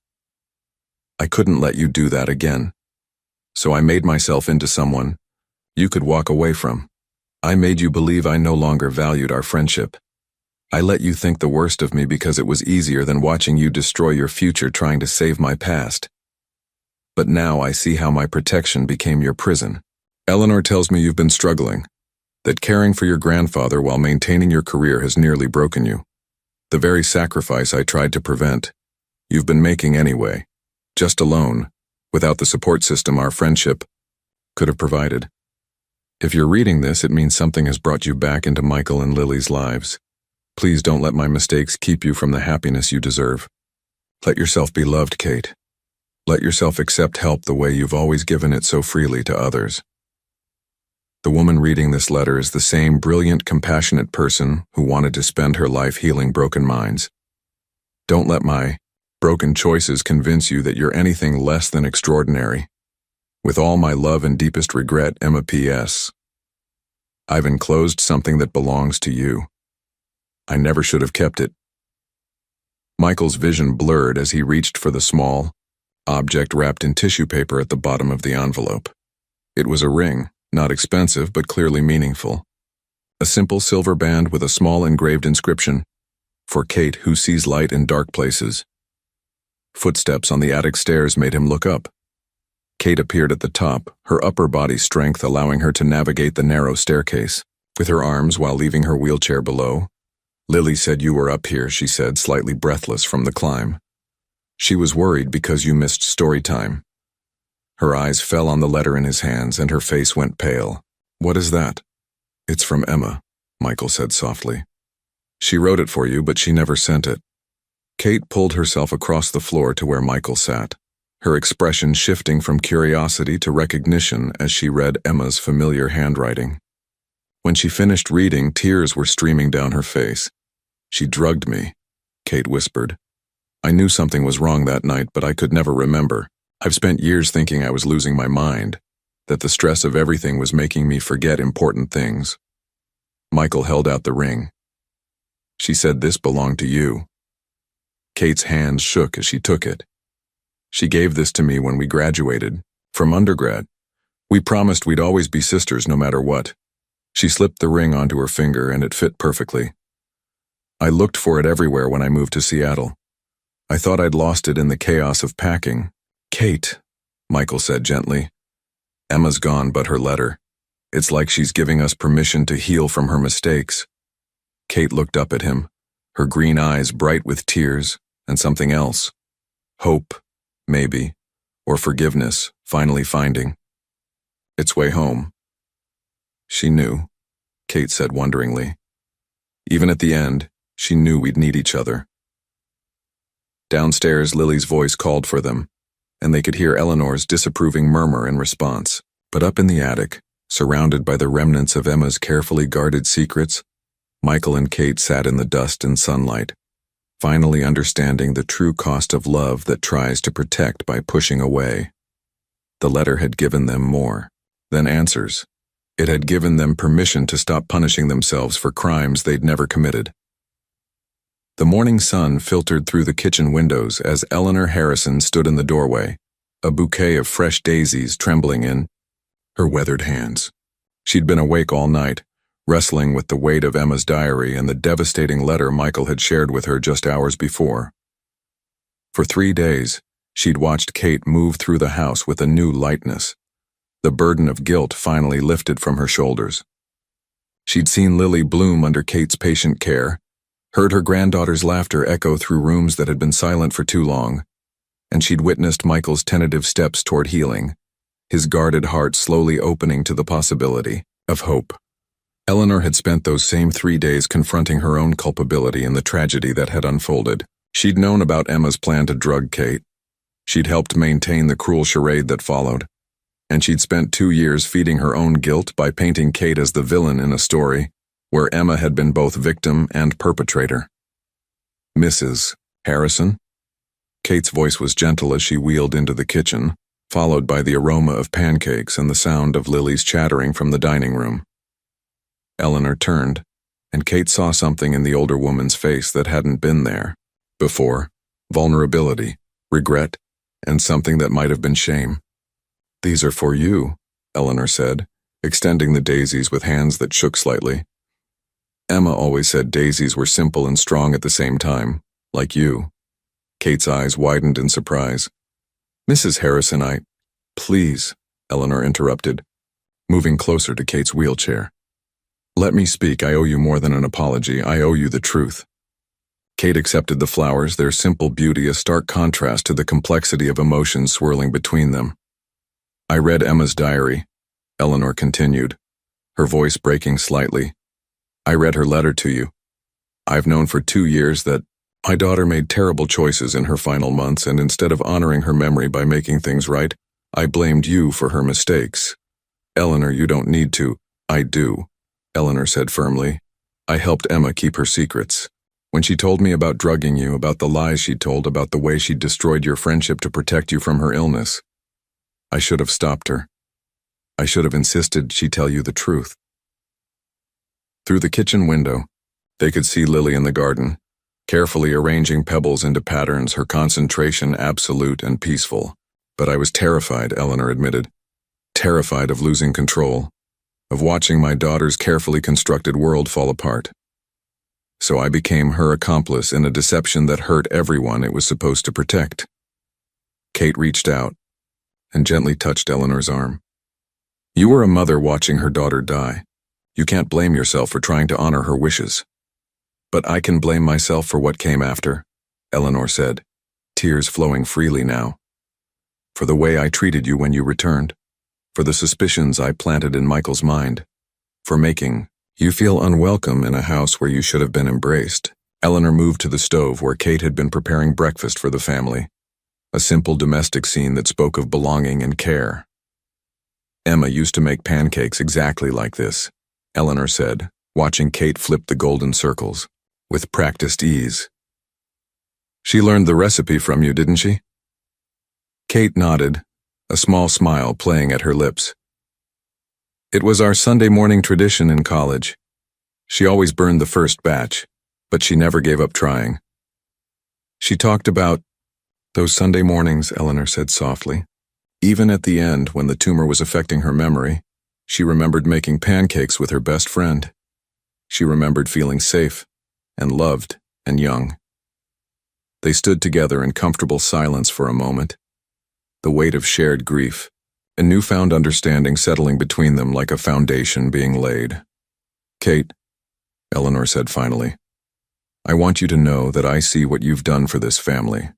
I couldn't let you do that again. So I made myself into someone you could walk away from. I made you believe I no longer valued our friendship. I let you think the worst of me because it was easier than watching you destroy your future trying to save my past. But now I see how my protection became your prison. Eleanor tells me you've been struggling, that caring for your grandfather while maintaining your career has nearly broken you. The very sacrifice I tried to prevent, you've been making anyway, just alone, without the support system our friendship could have provided. If you're reading this, it means something has brought you back into Michael and Lily's lives. Please don't let my mistakes keep you from the happiness you deserve. Let yourself be loved, Kate. Let yourself accept help the way you've always given it so freely to others. The woman reading this letter is the same brilliant, compassionate person who wanted to spend her life healing broken minds. Don't let my broken choices convince you that you're anything less than extraordinary. With all my love and deepest regret, Emma P.S. I've enclosed something that belongs to you. I never should have kept it. Michael's vision blurred as he reached for the small object wrapped in tissue paper at the bottom of the envelope. It was a ring, not expensive but clearly meaningful. A simple silver band with a small engraved inscription, "For Kate who sees light in dark places." Footsteps on the attic stairs made him look up. Kate appeared at the top, her upper body strength allowing her to navigate the narrow staircase, with her arms while leaving her wheelchair below. Lily said you were up here, she said, slightly breathless from the climb. She was worried because you missed story time. Her eyes fell on the letter in his hands and her face went pale. What is that? It's from Emma, Michael said softly. She wrote it for you, but she never sent it. Kate pulled herself across the floor to where Michael sat, her expression shifting from curiosity to recognition as she read Emma's familiar handwriting. When she finished reading, tears were streaming down her face. She drugged me, Kate whispered. I knew something was wrong that night, but I could never remember. I've spent years thinking I was losing my mind, that the stress of everything was making me forget important things. Michael held out the ring. She said this belonged to you. Kate's hands shook as she took it. She gave this to me when we graduated, from undergrad. We promised we'd always be sisters no matter what. She slipped the ring onto her finger and it fit perfectly. I looked for it everywhere when I moved to Seattle. I thought I'd lost it in the chaos of packing. Kate, Michael said gently. Emma's gone, but her letter. It's like she's giving us permission to heal from her mistakes. Kate looked up at him, her green eyes bright with tears and something else. Hope, maybe, or forgiveness, finally finding its way home. She knew, Kate said wonderingly. Even at the end, she knew we'd need each other. Downstairs, Lily's voice called for them, and they could hear Eleanor's disapproving murmur in response. But up in the attic, surrounded by the remnants of Emma's carefully guarded secrets, Michael and Kate sat in the dust and sunlight, finally understanding the true cost of love that tries to protect by pushing away. The letter had given them more than answers. It had given them permission to stop punishing themselves for crimes they'd never committed. The morning sun filtered through the kitchen windows as Eleanor Harrison stood in the doorway, a bouquet of fresh daisies trembling in her weathered hands. She'd been awake all night, wrestling with the weight of Emma's diary and the devastating letter Michael had shared with her just hours before. For 3 days, she'd watched Kate move through the house with a new lightness, the burden of guilt finally lifted from her shoulders. She'd seen Lily bloom under Kate's patient care, heard her granddaughter's laughter echo through rooms that had been silent for too long, and she'd witnessed Michael's tentative steps toward healing, his guarded heart slowly opening to the possibility of hope. Eleanor had spent those same 3 days confronting her own culpability in the tragedy that had unfolded. She'd known about Emma's plan to drug Kate. She'd helped maintain the cruel charade that followed. And she'd spent 2 years feeding her own guilt by painting Kate as the villain in a story where Emma had been both victim and perpetrator. Mrs. Harrison? Kate's voice was gentle as she wheeled into the kitchen, followed by the aroma of pancakes and the sound of Lily's chattering from the dining room. Eleanor turned, and Kate saw something in the older woman's face that hadn't been there before: vulnerability, regret, and something that might have been shame. "These are for you," Eleanor said, extending the daisies with hands that shook slightly. Emma always said daisies were simple and strong at the same time, like you. Kate's eyes widened in surprise. "Mrs. Harrison, Please," Eleanor interrupted, moving closer to Kate's wheelchair. "Let me speak. I owe you more than an apology. I owe you the truth." Kate accepted the flowers, their simple beauty a stark contrast to the complexity of emotions swirling between them. "I read Emma's diary," Eleanor continued, her voice breaking slightly. "I read her letter to you. I've known for 2 years that my daughter made terrible choices in her final months, and instead of honoring her memory by making things right, I blamed you for her mistakes. Eleanor, you don't need to." "I do," Eleanor said firmly. "I helped Emma keep her secrets. When she told me about drugging you, about the lies she told, about the way she destroyed your friendship to protect you from her illness, I should have stopped her. I should have insisted she tell you the truth." Through the kitchen window, they could see Lily in the garden, carefully arranging pebbles into patterns, her concentration absolute and peaceful. "But I was terrified," Eleanor admitted. "Terrified of losing control, of watching my daughter's carefully constructed world fall apart. So I became her accomplice in a deception that hurt everyone it was supposed to protect." Kate reached out and gently touched Eleanor's arm. "You were a mother watching her daughter die. You can't blame yourself for trying to honor her wishes." "But I can blame myself for what came after," Eleanor said, tears flowing freely now. "For the way I treated you when you returned, for the suspicions I planted in Michael's mind, for making you feel unwelcome in a house where you should have been embraced." Eleanor moved to the stove where Kate had been preparing breakfast for the family, a simple domestic scene that spoke of belonging and care. "Emma used to make pancakes exactly like this," Eleanor said, watching Kate flip the golden circles, with practiced ease. "She learned the recipe from you, didn't she?" Kate nodded, a small smile playing at her lips. "It was our Sunday morning tradition in college. She always burned the first batch, but she never gave up trying. She talked about those Sunday mornings," Eleanor said softly, Even at the end, when the tumor was affecting her memory, she remembered making pancakes with her best friend. She remembered feeling safe and loved and young. They stood together in comfortable silence for a moment, the weight of shared grief, a newfound understanding settling between them like a foundation being laid. "Kate," Eleanor said finally, "I want you to know that I see what you've done for this family.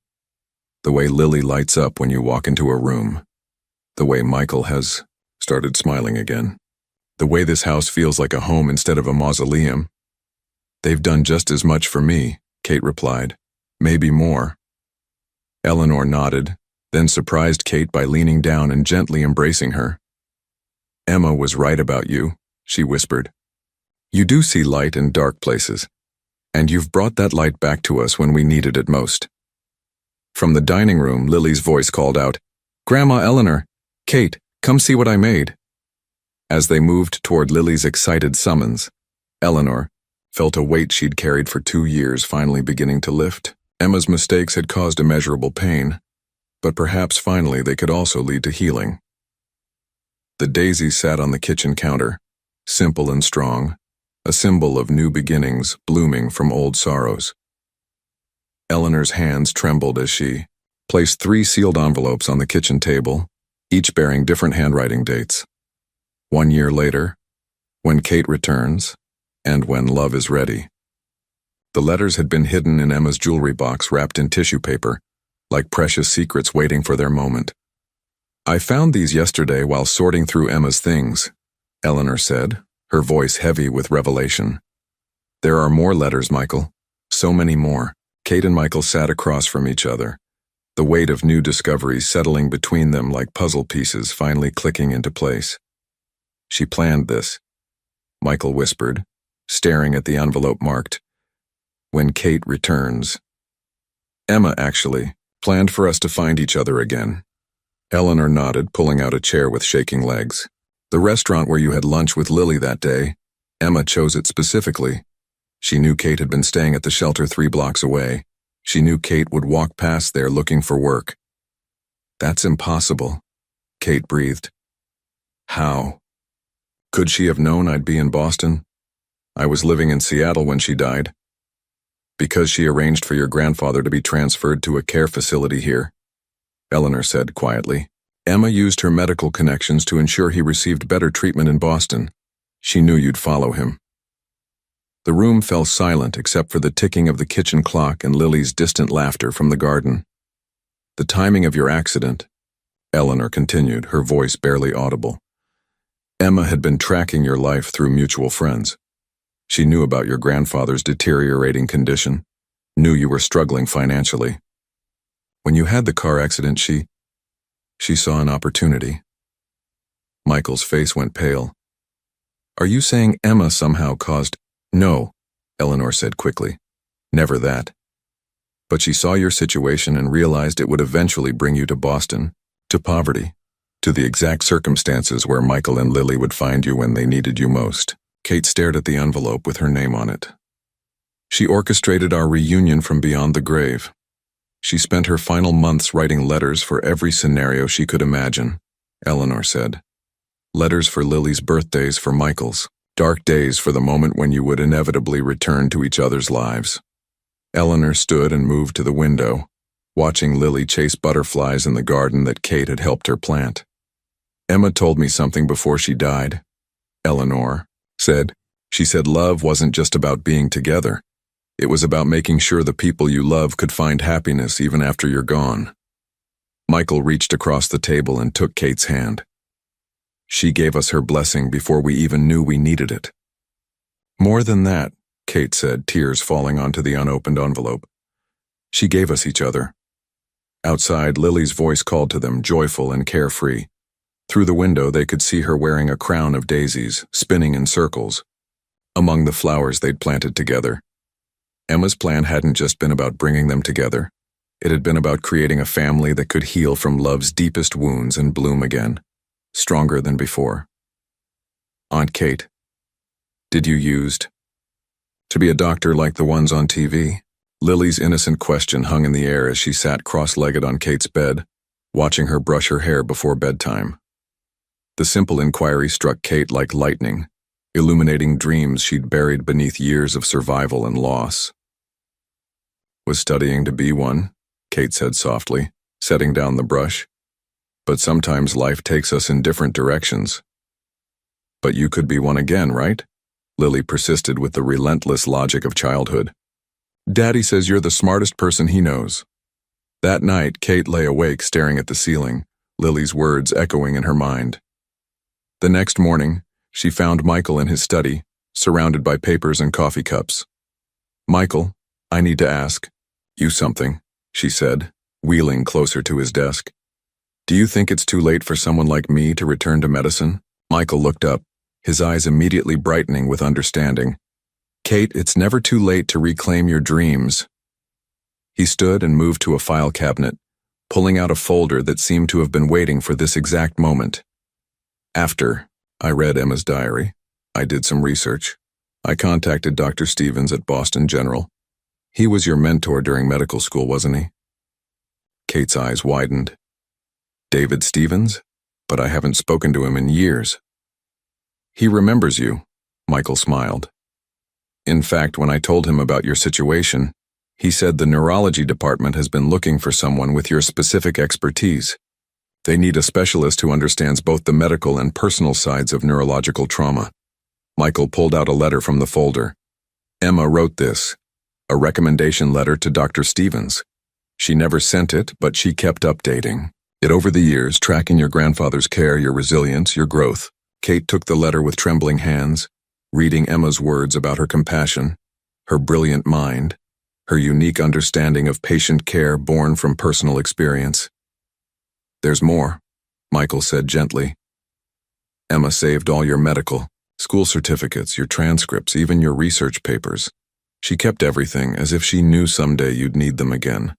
The way Lily lights up when you walk into a room. The way Michael has started smiling again. The way this house feels like a home instead of a mausoleum. They've done just as much for me," Kate replied. "Maybe more." Eleanor nodded, then surprised Kate by leaning down and gently embracing her. "Emma was right about you," she whispered. "You do see light in dark places, and you've brought that light back to us when we needed it most." From the dining room, Lily's voice called out, "Grandma Eleanor, Kate, come see what I made." As they moved toward Lily's excited summons, Eleanor felt a weight she'd carried for 2 years finally beginning to lift. Emma's mistakes had caused immeasurable pain, but perhaps finally they could also lead to healing. The daisies sat on the kitchen counter, simple and strong, a symbol of new beginnings blooming from old sorrows. Eleanor's hands trembled as she placed 3 sealed envelopes on the kitchen table, each bearing different handwriting dates. 1 year later, when Kate returns, and when love is ready. The letters had been hidden in Emma's jewelry box wrapped in tissue paper, like precious secrets waiting for their moment. "I found these yesterday while sorting through Emma's things," Eleanor said, her voice heavy with revelation. "There are more letters, Michael. So many more." Kate and Michael sat across from each other, the weight of new discoveries settling between them like puzzle pieces finally clicking into place. "She planned this," Michael whispered, staring at the envelope marked, "When Kate returns." "Emma, actually, planned for us to find each other again." Eleanor nodded, pulling out a chair with shaking legs. "The restaurant where you had lunch with Lily that day, Emma chose it specifically. She knew Kate had been staying at the shelter 3 blocks away. She knew Kate would walk past there looking for work." "That's impossible," Kate breathed. "How? Could she have known I'd be in Boston? I was living in Seattle when she died." "Because she arranged for your grandfather to be transferred to a care facility here," Eleanor said quietly. "Emma used her medical connections to ensure he received better treatment in Boston. She knew you'd follow him." The room fell silent except for the ticking of the kitchen clock and Lily's distant laughter from the garden. "The timing of your accident," Eleanor continued, her voice barely audible. "Emma had been tracking your life through mutual friends. She knew about your grandfather's deteriorating condition, knew you were struggling financially. When you had the car accident, she saw an opportunity." Michael's face went pale. "Are you saying Emma somehow caused—" "No," Eleanor said quickly. "Never that. But she saw your situation and realized it would eventually bring you to Boston, to poverty, to the exact circumstances where Michael and Lily would find you when they needed you most." Kate stared at the envelope with her name on it. "She orchestrated our reunion from beyond the grave. She spent her final months writing letters for every scenario she could imagine," Eleanor said. "Letters for Lily's birthdays, for Michael's. Dark days for the moment when you would inevitably return to each other's lives." Eleanor stood and moved to the window, watching Lily chase butterflies in the garden that Kate had helped her plant. "Emma told me something before she died," Eleanor said. "She said love wasn't just about being together. It was about making sure the people you love could find happiness even after you're gone." Michael reached across the table and took Kate's hand. "She gave us her blessing before we even knew we needed it." "More than that," Kate said, tears falling onto the unopened envelope. "She gave us each other." Outside, Lily's voice called to them, joyful and carefree. Through the window, they could see her wearing a crown of daisies, spinning in circles, among the flowers they'd planted together. Emma's plan hadn't just been about bringing them together. It had been about creating a family that could heal from love's deepest wounds and bloom again, stronger than before. "Aunt Kate, did you used to be a doctor like the ones on TV?" Lily's innocent question hung in the air as she sat cross-legged on Kate's bed, watching her brush her hair before bedtime. The simple inquiry struck Kate like lightning, illuminating dreams she'd buried beneath years of survival and loss. "Was studying to be one," Kate said softly, setting down the brush. "But sometimes life takes us in different directions." "But you could be one again, right?" Lily persisted with the relentless logic of childhood. "Daddy says you're the smartest person he knows." That night, Kate lay awake staring at the ceiling, Lily's words echoing in her mind. The next morning, she found Michael in his study, surrounded by papers and coffee cups. "Michael, I need to ask you something," she said, wheeling closer to his desk. "Do you think it's too late for someone like me to return to medicine?" Michael looked up, his eyes immediately brightening with understanding. "Kate, it's never too late to reclaim your dreams." He stood and moved to a file cabinet, pulling out a folder that seemed to have been waiting for this exact moment. "After I read Emma's diary, I did some research. I contacted Dr. Stevens at Boston General. He was your mentor during medical school, wasn't he?" Kate's eyes widened. "David Stevens? But I haven't spoken to him in years." "He remembers you," Michael smiled. "In fact, when I told him about your situation, he said the neurology department has been looking for someone with your specific expertise. They need a specialist who understands both the medical and personal sides of neurological trauma." Michael pulled out a letter from the folder. "Emma wrote this, a recommendation letter to Dr. Stevens. She never sent it, but she kept updating it over the years, tracking your grandfather's care, your resilience, your growth." Kate took the letter with trembling hands, reading Emma's words about her compassion, her brilliant mind, her unique understanding of patient care born from personal experience. "There's more," Michael said gently. "Emma saved all your medical, school certificates, your transcripts, even your research papers. She kept everything as if she knew someday you'd need them again."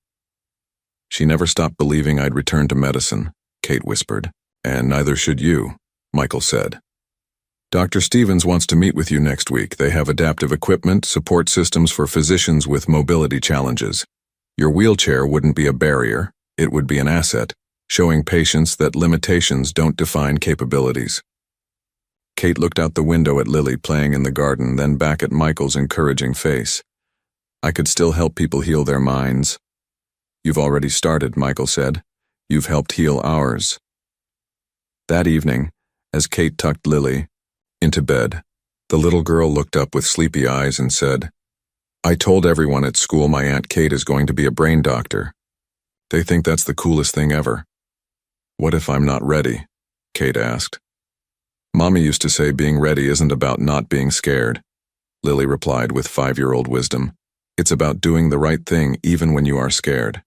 "She never stopped believing I'd return to medicine," Kate whispered. "And neither should you," Michael said. "Dr. Stevens wants to meet with you next week. They have adaptive equipment, support systems for physicians with mobility challenges. Your wheelchair wouldn't be a barrier, it would be an asset, showing patients that limitations don't define capabilities." Kate looked out the window at Lily playing in the garden, then back at Michael's encouraging face. "I could still help people heal their minds." "You've already started," Michael said. "You've helped heal ours." That evening, as Kate tucked Lily into bed, the little girl looked up with sleepy eyes and said, "I told everyone at school my Aunt Kate is going to be a brain doctor. They think that's the coolest thing ever." "What if I'm not ready?" Kate asked. "Mommy used to say being ready isn't about not being scared," Lily replied with 5-year-old wisdom. "It's about doing the right thing even when you are scared."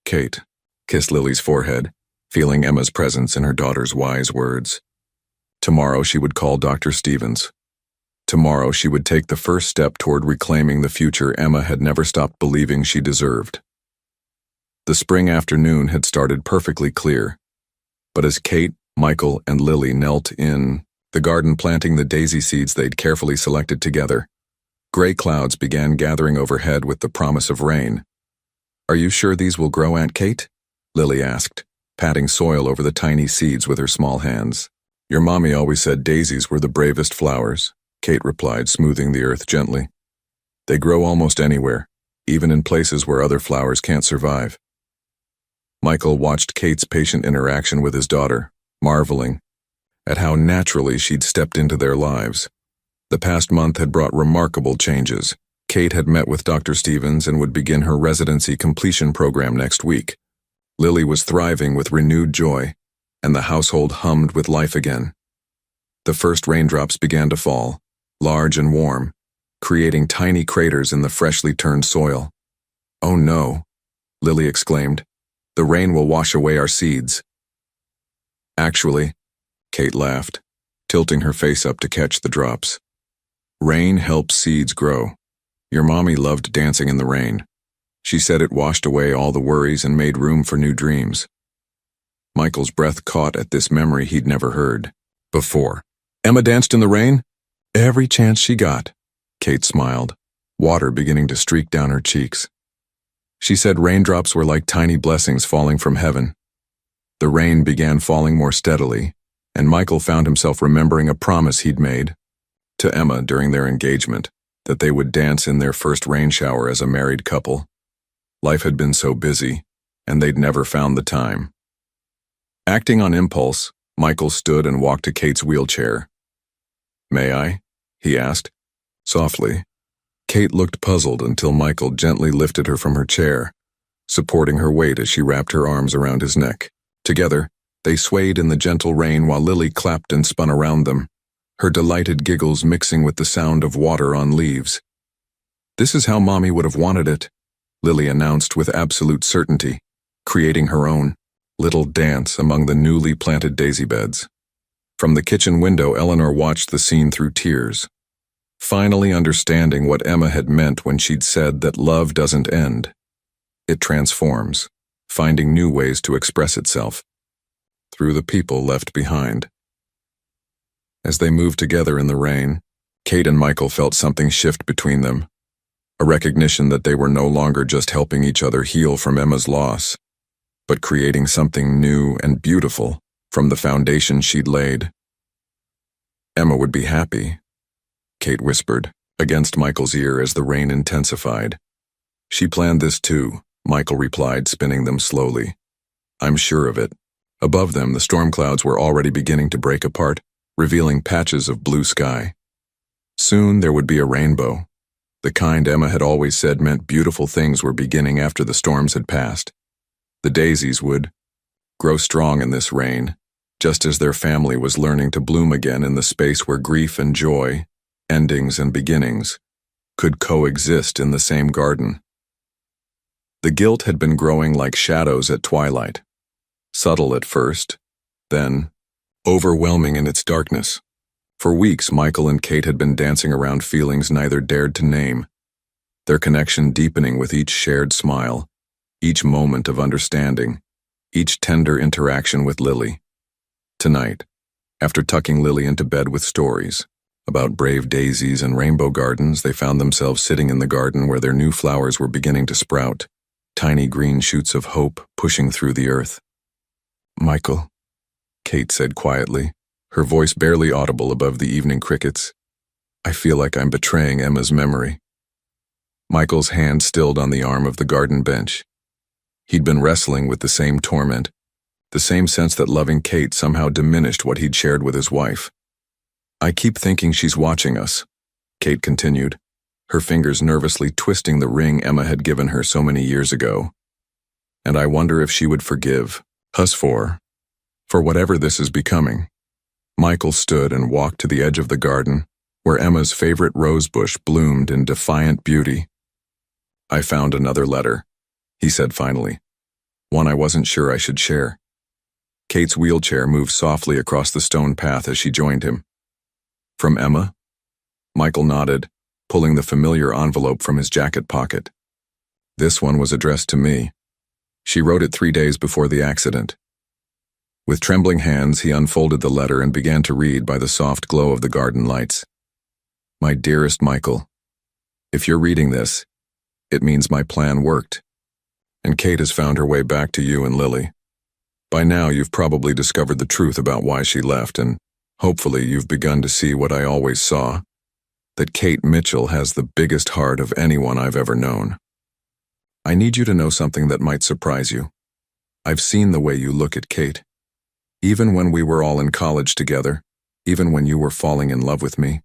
Kate kissed Lily's forehead, feeling Emma's presence in her daughter's wise words. Tomorrow she would call Dr. Stevens. Tomorrow she would take the first step toward reclaiming the future Emma had never stopped believing she deserved. The spring afternoon had started perfectly clear, but as Kate, Michael, and Lily knelt in the garden planting the daisy seeds they'd carefully selected together, gray clouds began gathering overhead with the promise of rain. "Are you sure these will grow, Aunt Kate?" Lily asked, patting soil over the tiny seeds with her small hands. "Your mommy always said daisies were the bravest flowers," Kate replied, smoothing the earth gently. "They grow almost anywhere, even in places where other flowers can't survive." Michael watched Kate's patient interaction with his daughter, marveling at how naturally she'd stepped into their lives. The past month had brought remarkable changes. Kate had met with Dr. Stevens and would begin her residency completion program next week. Lily was thriving with renewed joy, and the household hummed with life again. The first raindrops began to fall, large and warm, creating tiny craters in the freshly turned soil. "Oh no," Lily exclaimed. "The rain will wash away our seeds." "Actually," Kate laughed, tilting her face up to catch the drops. "Rain helps seeds grow. Your mommy loved dancing in the rain. She said it washed away all the worries and made room for new dreams." Michael's breath caught at this memory he'd never heard before. "Emma danced in the rain?" "Every chance she got," Kate smiled, water beginning to streak down her cheeks. "She said raindrops were like tiny blessings falling from heaven. The rain began falling more steadily, and Michael found himself remembering a promise he'd made to Emma during their engagement, that they would dance in their first rain shower as a married couple. Life had been so busy, and they'd never found the time. Acting on impulse, Michael stood and walked to Kate's wheelchair. "May I?" he asked, softly. Kate looked puzzled until Michael gently lifted her from her chair, supporting her weight as she wrapped her arms around his neck. Together, they swayed in the gentle rain while Lily clapped and spun around them, her delighted giggles mixing with the sound of water on leaves. "This is how Mommy would have wanted it," Lily announced with absolute certainty, creating her own little dance among the newly planted daisy beds. From the kitchen window, Eleanor watched the scene through tears, finally understanding what Emma had meant when she'd said that love doesn't end. It transforms, finding new ways to express itself through the people left behind. As they moved together in the rain, Kate and Michael felt something shift between them, a recognition that they were no longer just helping each other heal from Emma's loss, but creating something new and beautiful from the foundation she'd laid. "Emma would be happy," Kate whispered, against Michael's ear as the rain intensified. "She planned this too," Michael replied, spinning them slowly. "I'm sure of it." Above them, the storm clouds were already beginning to break apart, revealing patches of blue sky. Soon there would be a rainbow, the kind Emma had always said meant beautiful things were beginning after the storms had passed. The daisies would grow strong in this rain, just as their family was learning to bloom again in the space where grief and joy, endings and beginnings, could coexist in the same garden. The guilt had been growing like shadows at twilight, subtle at first, then overwhelming in its darkness. For weeks, Michael and Kate had been dancing around feelings neither dared to name, their connection deepening with each shared smile, each moment of understanding, each tender interaction with Lily. Tonight, after tucking Lily into bed with stories about brave daisies and rainbow gardens, they found themselves sitting in the garden where their new flowers were beginning to sprout, tiny green shoots of hope pushing through the earth. "Michael," Kate said quietly, her voice barely audible above the evening crickets, "I feel like I'm betraying Emma's memory." Michael's hand stilled on the arm of the garden bench. He'd been wrestling with the same torment, the same sense that loving Kate somehow diminished what he'd shared with his wife. "I keep thinking she's watching us," Kate continued, her fingers nervously twisting the ring Emma had given her so many years ago. "And I wonder if she would forgive us for whatever this is becoming." Michael stood and walked to the edge of the garden, where Emma's favorite rose bush bloomed in defiant beauty. "I found another letter," he said finally, "one I wasn't sure I should share." Kate's wheelchair moved softly across the stone path as she joined him. "From Emma?" Michael nodded, pulling the familiar envelope from his jacket pocket. "This one was addressed to me. She wrote it 3 days before the accident." With trembling hands, he unfolded the letter and began to read by the soft glow of the garden lights. "My dearest Michael, if you're reading this, it means my plan worked, and Kate has found her way back to you and Lily. By now, you've probably discovered the truth about why she left, and hopefully you've begun to see what I always saw, that Kate Mitchell has the biggest heart of anyone I've ever known. I need you to know something that might surprise you. I've seen the way you look at Kate. Even when we were all in college together, even when you were falling in love with me,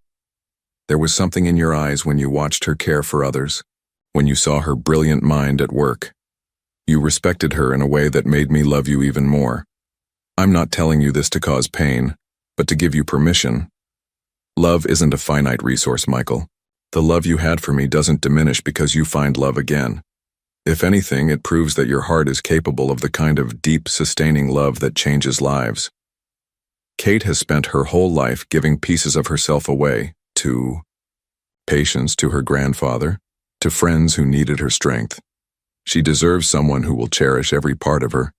there was something in your eyes when you watched her care for others, when you saw her brilliant mind at work. You respected her in a way that made me love you even more. I'm not telling you this to cause pain, but to give you permission. Love isn't a finite resource, Michael. The love you had for me doesn't diminish because you find love again. If anything, it proves that your heart is capable of the kind of deep, sustaining love that changes lives. Kate has spent her whole life giving pieces of herself away to patients, to her grandfather, to friends who needed her strength. She deserves someone who will cherish every part of her,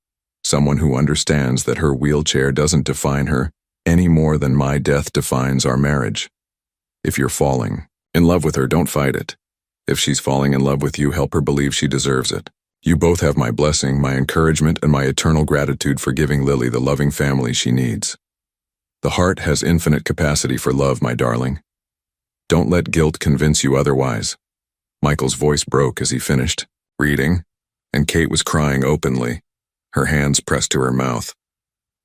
someone who understands that her wheelchair doesn't define her any more than my death defines our marriage. If you're falling in love with her, don't fight it. If she's falling in love with you, help her believe she deserves it. You both have my blessing, my encouragement, and my eternal gratitude for giving Lily the loving family she needs. The heart has infinite capacity for love, my darling. Don't let guilt convince you otherwise." Michael's voice broke as he finished reading, and Kate was crying openly, her hands pressed to her mouth.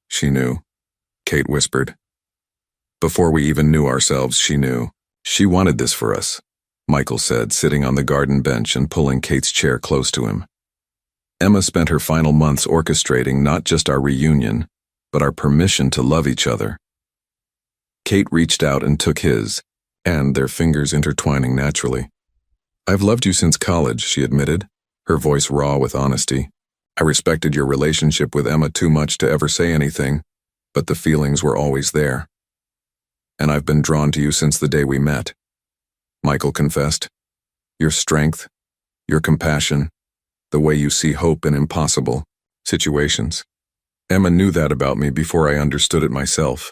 "She knew," Kate whispered. "Before we even knew ourselves, she knew. She wanted this for us," Michael said, sitting on the garden bench and pulling Kate's chair close to him. Emma spent her final months orchestrating not just our reunion, but our permission to love each other. Kate reached out and took his, and their fingers intertwining naturally. "I've loved you since college," she admitted, her voice raw with honesty. "I respected your relationship with Emma too much to ever say anything, but the feelings were always there. And I've been drawn to you since the day we met," Michael confessed. "Your strength, your compassion, the way you see hope in impossible situations. Emma knew that about me before I understood it myself."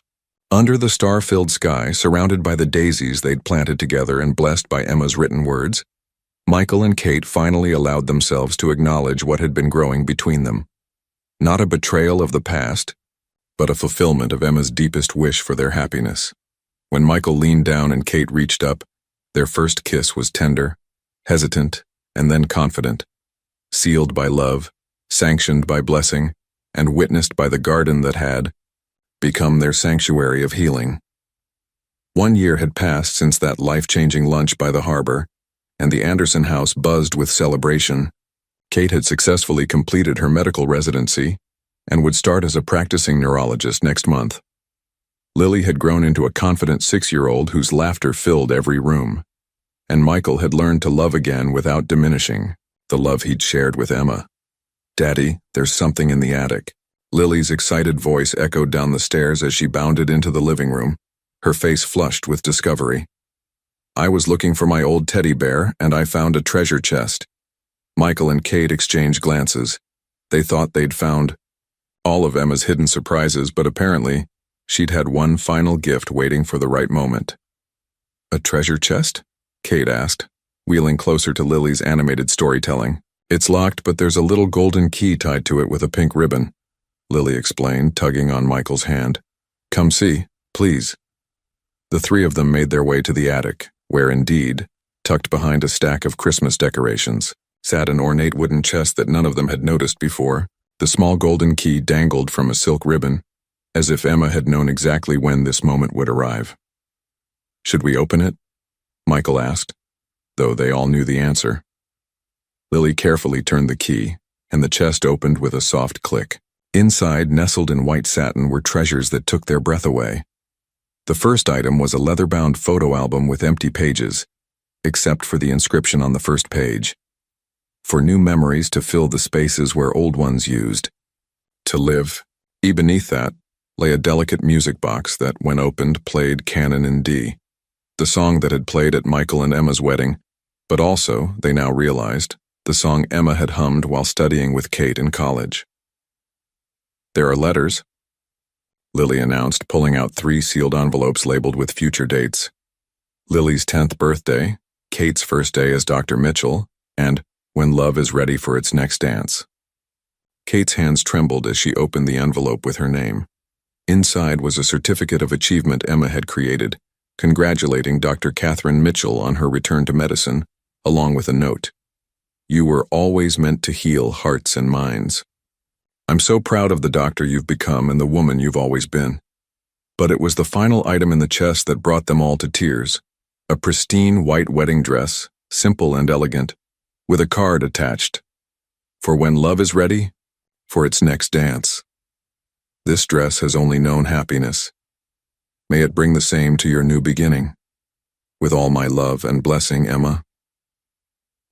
Under the star-filled sky, surrounded by the daisies they'd planted together and blessed by Emma's written words, Michael and Kate finally allowed themselves to acknowledge what had been growing between them. Not a betrayal of the past, but a fulfillment of Emma's deepest wish for their happiness. When Michael leaned down and Kate reached up, their first kiss was tender, hesitant, and then confident, sealed by love, sanctioned by blessing, and witnessed by the garden that had become their sanctuary of healing. 1 year had passed since that life-changing lunch by the harbor, and the Anderson house buzzed with celebration. Kate had successfully completed her medical residency and would start as a practicing neurologist next month. Lily had grown into a confident 6-year-old whose laughter filled every room, and Michael had learned to love again without diminishing the love he'd shared with Emma. "Daddy, there's something in the attic." Lily's excited voice echoed down the stairs as she bounded into the living room, her face flushed with discovery. "I was looking for my old teddy bear, and I found a treasure chest." Michael and Kate exchanged glances. They thought they'd found all of Emma's hidden surprises, but apparently, she'd had one final gift waiting for the right moment. "A treasure chest?" Kate asked, wheeling closer to Lily's animated storytelling. "It's locked, but there's a little golden key tied to it with a pink ribbon," Lily explained, tugging on Michael's hand. "Come see, please." The three of them made their way to the attic, where indeed, tucked behind a stack of Christmas decorations, sat an ornate wooden chest that none of them had noticed before. The small golden key dangled from a silk ribbon, as if Emma had known exactly when this moment would arrive. "Should we open it?" Michael asked, though they all knew the answer. Lily carefully turned the key, and the chest opened with a soft click. Inside, nestled in white satin, were treasures that took their breath away. The first item was a leather-bound photo album with empty pages, except for the inscription on the first page. "For new memories to fill the spaces where old ones used to live." Beneath that lay a delicate music box that, when opened, played Canon in D, the song that had played at Michael and Emma's wedding, but also, they now realized, the song Emma had hummed while studying with Kate in college. "There are letters," Lily announced, pulling out 3 sealed envelopes labeled with future dates. Lily's 10th birthday, Kate's first day as Dr. Mitchell, and "When love is ready for its next dance." Kate's hands trembled as she opened the envelope with her name. Inside was a certificate of achievement Emma had created, congratulating Dr. Catherine Mitchell on her return to medicine, along with a note. "You were always meant to heal hearts and minds. I'm so proud of the doctor you've become and the woman you've always been." But it was the final item in the chest that brought them all to tears. A pristine white wedding dress, simple and elegant, with a card attached. "For when love is ready, for its next dance. This dress has only known happiness. May it bring the same to your new beginning. With all my love and blessing, Emma."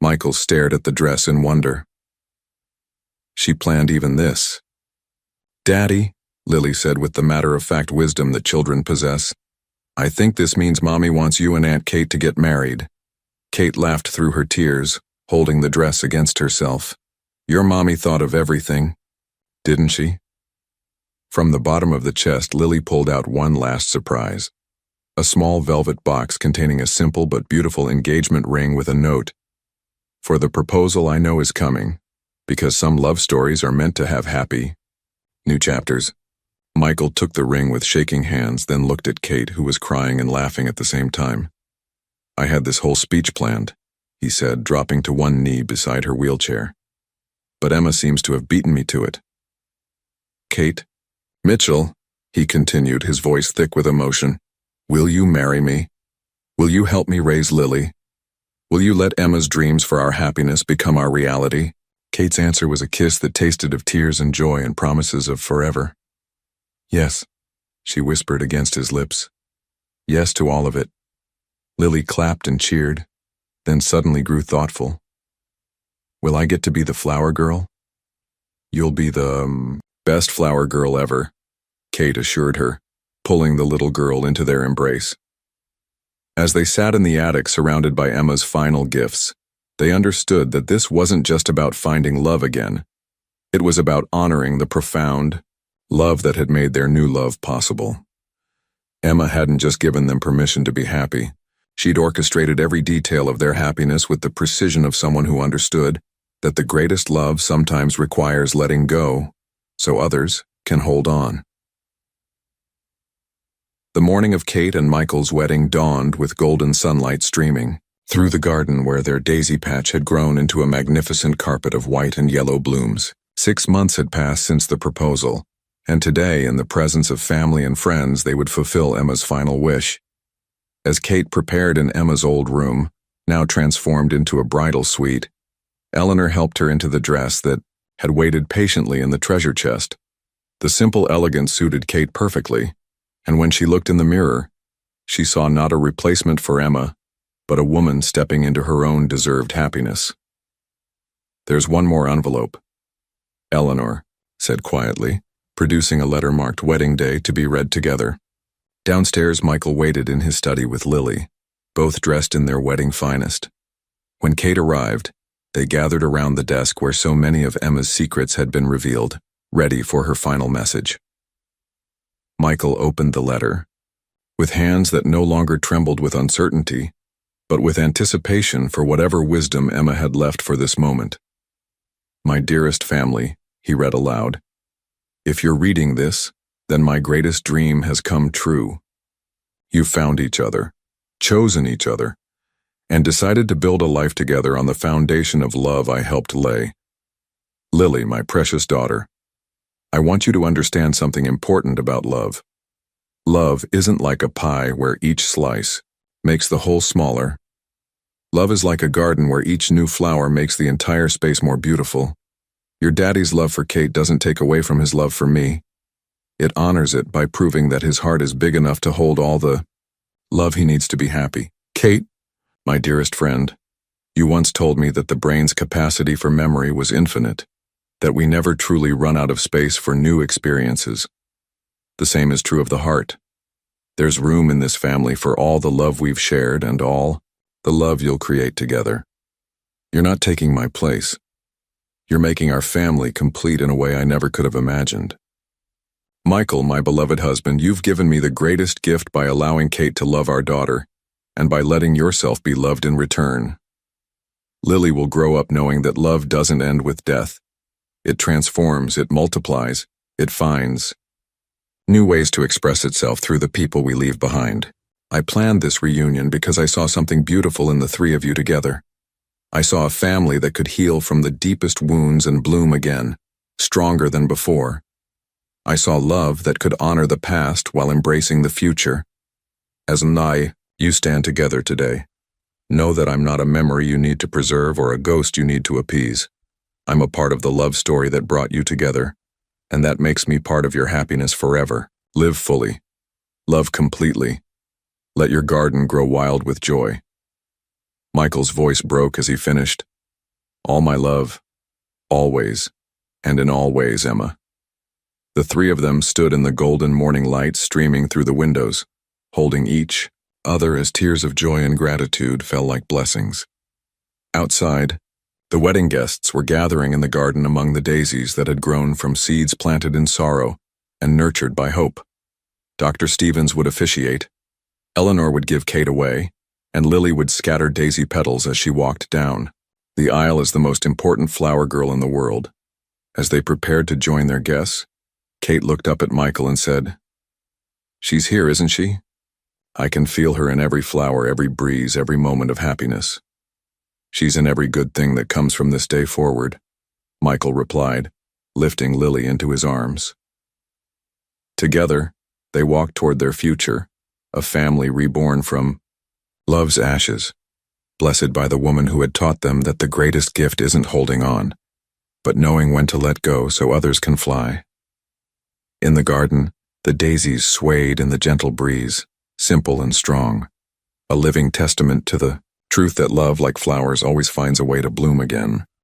Michael stared at the dress in wonder. She planned even this. "Daddy," Lily said with the matter-of-fact wisdom that children possess, "I think this means Mommy wants you and Aunt Kate to get married." Kate laughed through her tears, holding the dress against herself. "Your Mommy thought of everything, didn't she?" From the bottom of the chest, Lily pulled out one last surprise. A small velvet box containing a simple but beautiful engagement ring with a note. "For the proposal I know is coming. Because some love stories are meant to have happy, new chapters. Michael took the ring with shaking hands, then looked at Kate, who was crying and laughing at the same time. I had this whole speech planned, he said, dropping to one knee beside her wheelchair. But Emma seems to have beaten me to it. Kate, Mitchell, he continued, his voice thick with emotion, will you marry me? Will you help me raise Lily? Will you let Emma's dreams for our happiness become our reality? Kate's answer was a kiss that tasted of tears and joy and promises of forever. Yes, she whispered against his lips. Yes to all of it. Lily clapped and cheered, then suddenly grew thoughtful. Will I get to be the flower girl? You'll be the best flower girl ever, Kate assured her, pulling the little girl into their embrace. As they sat in the attic surrounded by Emma's final gifts, they understood that this wasn't just about finding love again. It was about honoring the profound love that had made their new love possible. Emma hadn't just given them permission to be happy. She'd orchestrated every detail of their happiness with the precision of someone who understood that the greatest love sometimes requires letting go so others can hold on. The morning of Kate and Michael's wedding dawned with golden sunlight streaming through the garden where their daisy patch had grown into a magnificent carpet of white and yellow blooms. 6 months had passed since the proposal, and today, in the presence of family and friends, they would fulfill Emma's final wish. As Kate prepared in Emma's old room, now transformed into a bridal suite, Eleanor helped her into the dress that had waited patiently in the treasure chest. The simple elegance suited Kate perfectly, and when she looked in the mirror, she saw not a replacement for Emma, but a woman stepping into her own deserved happiness. There's one more envelope, Eleanor said quietly, producing a letter marked Wedding Day to be read together. Downstairs, Michael waited in his study with Lily, both dressed in their wedding finest. When Kate arrived, they gathered around the desk where so many of Emma's secrets had been revealed, ready for her final message. Michael opened the letter, with hands that no longer trembled with uncertainty, but with anticipation for whatever wisdom Emma had left for this moment. My dearest family, he read aloud. If you're reading this, then my greatest dream has come true. You've found each other, chosen each other, and decided to build a life together on the foundation of love I helped lay. Lily, my precious daughter, I want you to understand something important about love. Love isn't like a pie where each slice makes the whole smaller. Love is like a garden where each new flower makes the entire space more beautiful. Your daddy's love for Kate doesn't take away from his love for me. It honors it by proving that his heart is big enough to hold all the love he needs to be happy. Kate, my dearest friend, you once told me that the brain's capacity for memory was infinite, that we never truly run out of space for new experiences. The same is true of the heart. There's room in this family for all the love we've shared and all the love you'll create together. You're not taking my place. You're making our family complete in a way I never could have imagined. Michael, my beloved husband, you've given me the greatest gift by allowing Kate to love our daughter, and by letting yourself be loved in return. Lily will grow up knowing that love doesn't end with death. It transforms, it multiplies, it finds new ways to express itself through the people we leave behind. I planned this reunion because I saw something beautiful in the three of you together. I saw a family that could heal from the deepest wounds and bloom again, stronger than before. I saw love that could honor the past while embracing the future. As you stand together today. Know that I'm not a memory you need to preserve or a ghost you need to appease. I'm a part of the love story that brought you together, and that makes me part of your happiness forever. Live fully. Love completely. Let your garden grow wild with joy. Michael's voice broke as he finished. All my love, always, and in all ways, Emma. The three of them stood in the golden morning light streaming through the windows, holding each other as tears of joy and gratitude fell like blessings. Outside, the wedding guests were gathering in the garden among the daisies that had grown from seeds planted in sorrow and nurtured by hope. Dr. Stevens would officiate, Eleanor would give Kate away, and Lily would scatter daisy petals as she walked down The aisle is the most important flower girl in the world. As they prepared to join their guests, Kate looked up at Michael and said, "She's here, isn't she? I can feel her in every flower, every breeze, every moment of happiness." "She's in every good thing that comes from this day forward," Michael replied, lifting Lily into his arms. Together, they walked toward their future, a family reborn from love's ashes, blessed by the woman who had taught them that the greatest gift isn't holding on, but knowing when to let go so others can fly. In the garden, the daisies swayed in the gentle breeze, simple and strong, a living testament to the truth that love, like flowers, always finds a way to bloom again.